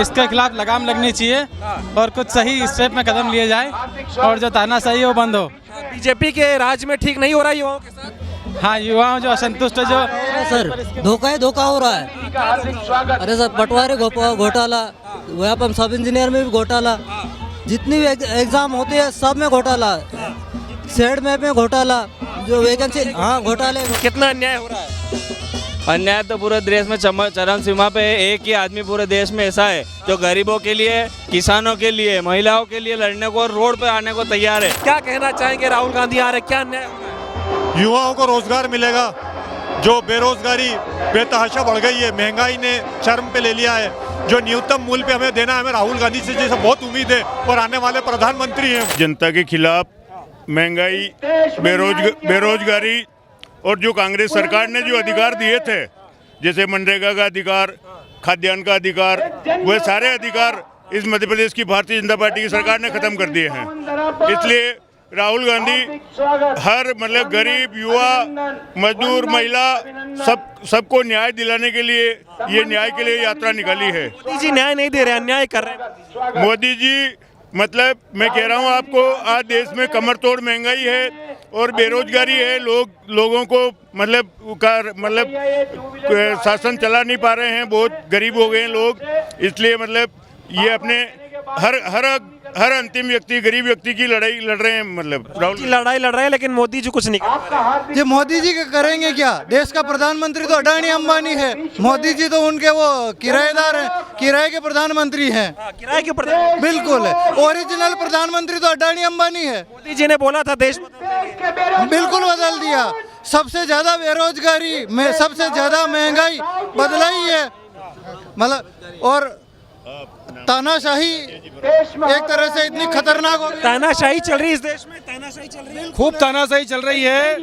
इसके खिलाफ लगाम लगनी चाहिए और कुछ सही स्टेप में कदम लिए जाए, और जो तानाशाही है वो बंद हो। बीजेपी के राज में ठीक नहीं हो रहा युवाओं के साथ? हाँ, युवाओं जो असंतुष्ट है, जो सर धोखा हो रहा है। अरे सर, पटवारी घोटाला, वहाँ पर सब इंजीनियर में भी घोटाला, जितनी भी एग्जाम होती है सब में घोटाला, सेड मैप में घोटाला, जो वैकेंसी, हाँ घोटाले। कितना अन्याय हो रहा है? अन्याय तो पूरे देश में चरम सीमा पे है। एक ही आदमी पूरे देश में ऐसा है जो गरीबों के लिए, किसानों के लिए, महिलाओं के लिए लड़ने को, रोड पे आने को तैयार है। क्या कहना चाहेंगे? राहुल गांधी आ रहे, क्या अन्याय हो रहा है? युवाओं को रोजगार मिलेगा, जो बेरोजगारी बेतहाशा बढ़ गई है, महंगाई ने चरम पे ले लिया है, जो न्यूनतम मूल्य पे हमें देना है, हमें राहुल गांधी से जैसा बहुत उम्मीद है, और आने वाले प्रधानमंत्री हैं। जनता के खिलाफ महंगाई, बेरोजगारी, और जो कांग्रेस सरकार ने जो अधिकार दिए थे, जैसे मनरेगा का अधिकार, खाद्यान्न का अधिकार, वह सारे अधिकार इस मध्य प्रदेश की भारतीय जनता पार्टी की सरकार ने खत्म कर दिए हैं। इसलिए राहुल गांधी हर मतलब गरीब, युवा, मजदूर, महिला, सबको न्याय दिलाने के लिए, ये न्याय के लिए यात्रा निकाली है। मोदी जी न्याय नहीं दे रहे, अन्याय कर रहे हैं। मोदी जी मतलब मैं कह रहा हूँ आपको, आज देश में कमर तोड़ महंगाई है और बेरोजगारी है। लोगों को मतलब शासन चला नहीं पा रहे हैं, बहुत गरीब हो गए हैं लोग। इसलिए मतलब ये अपने हर अंतिम व्यक्ति, गरीब व्यक्ति की लड़ाई लड़ रहे हैं। मतलब राहुल की लड़ाई लड़ रहे हैं, लेकिन मोदी जी कुछ नहीं कर रहे। ये मोदी जी करेंगे क्या? देश का प्रधानमंत्री तो अडानी अंबानी है, मोदी जी तो उनके वो किराएदार हैं, किराए के प्रधानमंत्री हैं। किराए के प्रधान बिल्कुल है, ओरिजिनल प्रधानमंत्री तो अडानी अंबानी है। मोदी जी ने बोला था देश बिल्कुल बदल दिया। सबसे ज्यादा बेरोजगारी में, सबसे ज्यादा महंगाई बदला ही है, मतलब, और तानाशाही एक तरह से इतनी खतरनाक हो गई। तानाशाही चल रही है इस देश में, तानाशाही चल रही है, खूब तानाशाही चल रही है।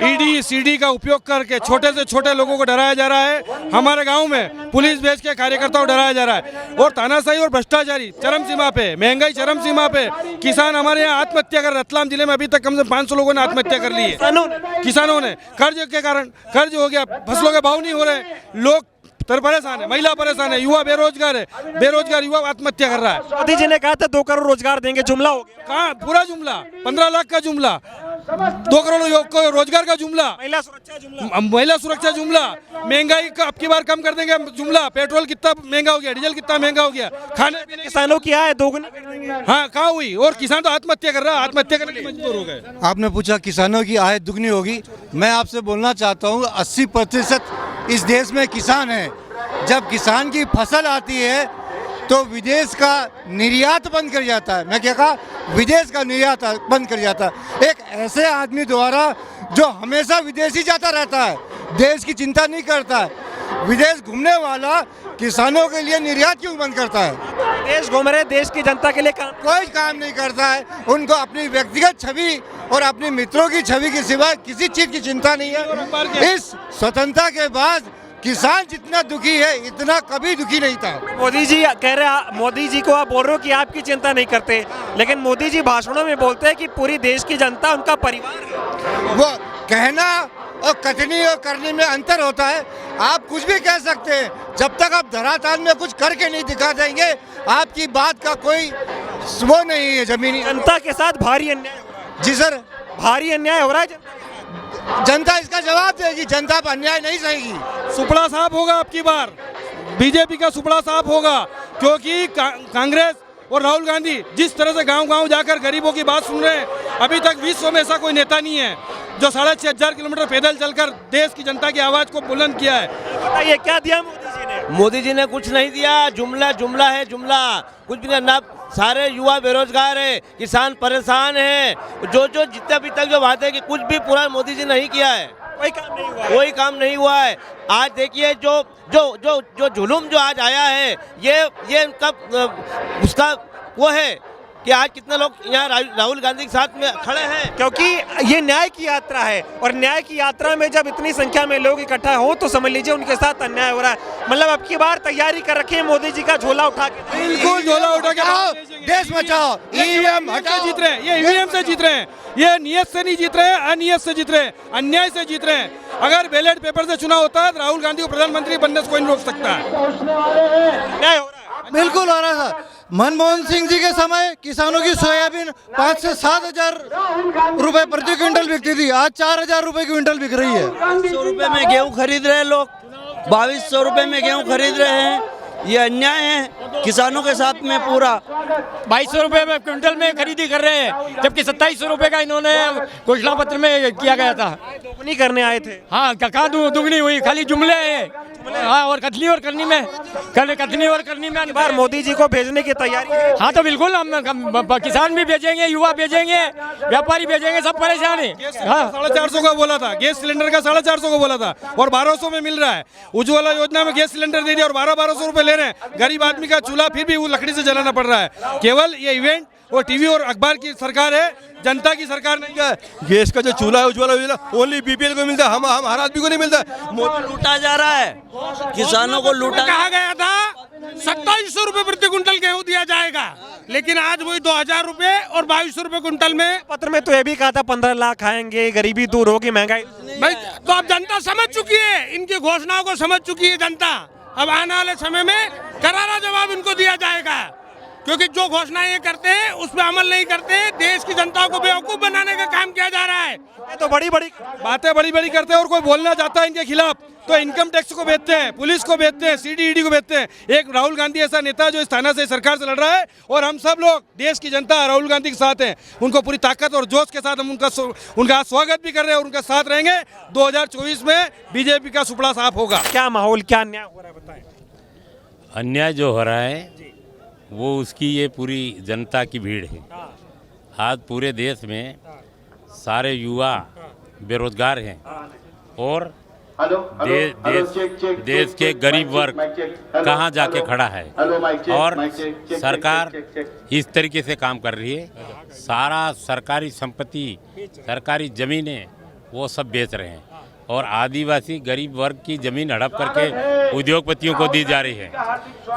ईडी सीडी का उपयोग करके छोटे से छोटे लोगों को डराया जा रहा है। हमारे गांव में पुलिस भेज के कार्यकर्ताओं को डराया जा रहा है, और तानाशाही और भ्रष्टाचारी चरम सीमा पे, महंगाई चरम सीमा पे। किसान हमारे यहाँ आत्महत्या कर, रतलाम जिले में अभी तक कम से 500 लोगों ने आत्महत्या कर ली है। किसानों ने कर्ज के कारण, कर्ज हो गया, फसलों के भाव नहीं हो रहे, लोग परेशान है, महिला परेशान है, युवा बेरोजगार है, बेरोजगार युवा आत्महत्या कर रहा है। मोदी जी ने कहा था 2 करोड़ रोजगार देंगे, जुमला हो गया। कहाँ? पूरा जुमला, 15 लाख का जुमला। 2 करोड़ युवक को रोजगार का जुमला, महिला सुरक्षा जुमला, महंगाई का अब की बार कम कर देंगे जुमला, पेट्रोल कितना महंगा हो गया, डीजल कितना महंगा हो गया, खाने पीने किसानों की आय दोगुनी, हाँ कहाँ हुई? और किसान तो आत्महत्या कर रहा है, आत्महत्या करने के मजबूर हो गए। आपने पूछा किसानों की आय दुगनी होगी, मैं आपसे बोलना चाहता हूँ 80% इस देश में किसान हैं। जब किसान की फसल आती है तो विदेश का निर्यात बंद कर जाता है। मैं क्या कहा? विदेश का निर्यात बंद कर जाता है। एक ऐसे आदमी द्वारा जो हमेशा विदेश ही जाता रहता है, देश की चिंता नहीं करता है। विदेश घूमने वाला किसानों के लिए निर्यात क्यों बंद करता है? देश घूम रहे, देश की जनता के लिए कोई काम नहीं करता है। उनको अपनी व्यक्तिगत छवि और अपने मित्रों की छवि के सिवा किसी चीज की चिंता नहीं है। इस स्वतंत्रता के बाद किसान जितना दुखी है इतना कभी दुखी नहीं था। मोदी जी कह रहे, मोदी जी को आप बोल रहे हो कि आपकी चिंता नहीं करते, लेकिन मोदी जी भाषणों में बोलते हैं कि पूरी देश की जनता उनका परिवार है। वो कहना और कथनी और करने में अंतर होता है। आप कुछ भी कह सकते हैं, जब तक आप धरातल में कुछ करके नहीं दिखा देंगे आपकी बात का कोई वो नहीं है। जमीनी जनता के साथ भारी अन्याय, जी सर, भारी अन्याय हो रहा है। जनता इसका जवाब देगी, जनता पर अन्याय नहीं सहेगी। सुपड़ा साफ होगा आपकी बार, बीजेपी का सुपड़ा साफ होगा, क्योंकि कांग्रेस और राहुल गांधी जिस तरह से गांव-गांव जाकर गरीबों की बात सुन रहे हैं, अभी तक विश्व में ऐसा कोई नेता नहीं है जो 6500 किलोमीटर पैदल चलकर देश की जनता की आवाज को बुलंद किया है। बताइए क्या दिया मोदी जी ने? मोदी जी ने कुछ नहीं दिया, जुमला जुमला है, जुमला कुछ भी नहीं। ना सारे युवा बेरोजगार है, किसान परेशान है, जो जितने अभी तक जो बातें कि कुछ भी पूरा मोदी जी नहीं किया है, कोई काम नहीं हुआ है। आज देखिए जो जुलूम जो आज आया है, ये उनका उसका वो है कि आज कितने लोग यहाँ राहुल गांधी के साथ में खड़े हैं, क्योंकि ये न्याय की यात्रा है और न्याय की यात्रा में जब इतनी संख्या में लोग इकट्ठा हो तो समझ लीजिए उनके साथ अन्याय हो रहा है। मतलब अब की बार तैयारी कर रखी है मोदी जी का झोला उठा के, बिल्कुल झोला उठा के देश बचाओ। ईवीएम हटाओ, जीत रहे हैं, ये ईवीएम से जीत रहे हैं, ये नियत से नहीं जीत रहे हैं, अनियत से जीत रहे हैं, अन्याय से जीत रहे हैं। अगर बैलेट पेपर से चुनाव होता है तो राहुल गांधी को प्रधानमंत्री बनने से कोई नहीं रोक सकता है। न्याय हो रहा है, बिल्कुल हो रहा था। मनमोहन सिंह जी के समय किसानों की सोयाबीन 5 से 7 हजार रुपए प्रति क्विंटल बिकती थी, आज 4000 रुपए क्विंटल बिक रही है। 100 रुपए में गेहूँ खरीद रहे हैं लोग, 2200 रुपए में गेहूँ खरीद रहे हैं। ये अन्याय है किसानों के साथ में। पूरा 2200 रुपए में क्विंटल में खरीदी कर रहे हैं, जबकि 2700 रुपए का इन्होंने घोषणा पत्र में किया गया था। दुगनी करने आए थे। हाँ, कहाँ दुगनी हुई, खाली जुमले हैं। हाँ, और कथनी और करनी में बार मोदी जी को भेजने की तैयारी है। हाँ, तो बिल्कुल हम किसान भी भेजेंगे, युवा भेजेंगे, व्यापारी भेजेंगे, सब परेशान है। हाँ, 450 का बोला था, गैस सिलेंडर का 450 को बोला था और 1200 में मिल रहा है। उज्ज्वला योजना में गैस सिलेंडर दे दिया और 1200 रुपए ले रहे हैं। गरीब आदमी का चूल्हा फिर भी वो लकड़ी से जलाना पड़ रहा है। केवल ये इवेंट और टीवी और अखबार की सरकार है, जनता की सरकार नहीं है। गैस का जो चूल्हा है उज्ज्वला योजना ओनली बीपीएल को मिलता है, हम हर आदमी को नहीं मिलता। मोदी लूटा जा रहा है, किसानों को लूटा। कहा गया था 2700 रुपए प्रति क्विंटल गेहूँ दिया जाएगा, लेकिन आज वही 2000 रुपए और 2200 रुपए क्विंटल में। पत्र में तो ये भी कहा था 15 लाख आएंगे, गरीबी दूर होगी, महंगाई। भाई तो अब जनता समझ चुकी है, इनकी घोषणाओं को समझ चुकी है जनता। अब आने वाले समय में करारा जवाब इनको दिया जाएगा, क्योंकि जो घोषणाएं ये करते हैं उस पर अमल नहीं करते। देश की जनता को बेवकूफ बनाने का काम किया जा रहा है। तो बड़ी बातें बड़ी करते हैं और कोई बोलना चाहता है इनके खिलाफ तो इनकम टैक्स को भेजते हैं, पुलिस को भेजते हैं, सीडी को भेजते हैं। एक राहुल गांधी ऐसा नेता जो इस थाना से सरकार से लड़ रहा है और हम सब लोग देश की जनता राहुल गांधी के साथ हैं। उनको पूरी ताकत और जोश के साथ हम उनका स्वागत भी कर रहे हैं और उनका साथ रहेंगे। 2024 में बीजेपी का सुपड़ा साफ होगा। क्या माहौल, क्या अन्याय हो रहा है बताएं। अन्याय जो हो रहा है वो उसकी ये पूरी जनता की भीड़ है। आज पूरे देश में सारे युवा बेरोजगार हैं और देश के गरीब वर्ग कहाँ जाके खड़ा है और सरकार इस तरीके से काम कर रही है। सारा सरकारी संपत्ति, सरकारी ज़मीनें वो सब बेच रहे हैं और आदिवासी गरीब वर्ग की ज़मीन हड़प करके उद्योगपतियों को दी जा रही है।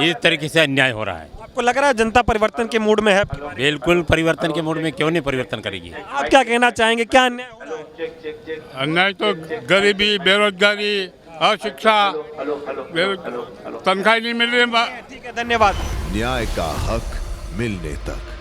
इस तरीके से अन्याय हो रहा है। आपको लग रहा है जनता परिवर्तन के मूड में है? बिल्कुल परिवर्तन के मूड में, क्यों नहीं परिवर्तन करेगी। आप क्या कहना चाहेंगे, क्या अन्याय? अन्याय तो गरीबी, बेरोजगारी, अशिक्षा, तनख्वाह नहीं मिल रही। ठीक है, धन्यवाद। न्याय का हक मिलने तक।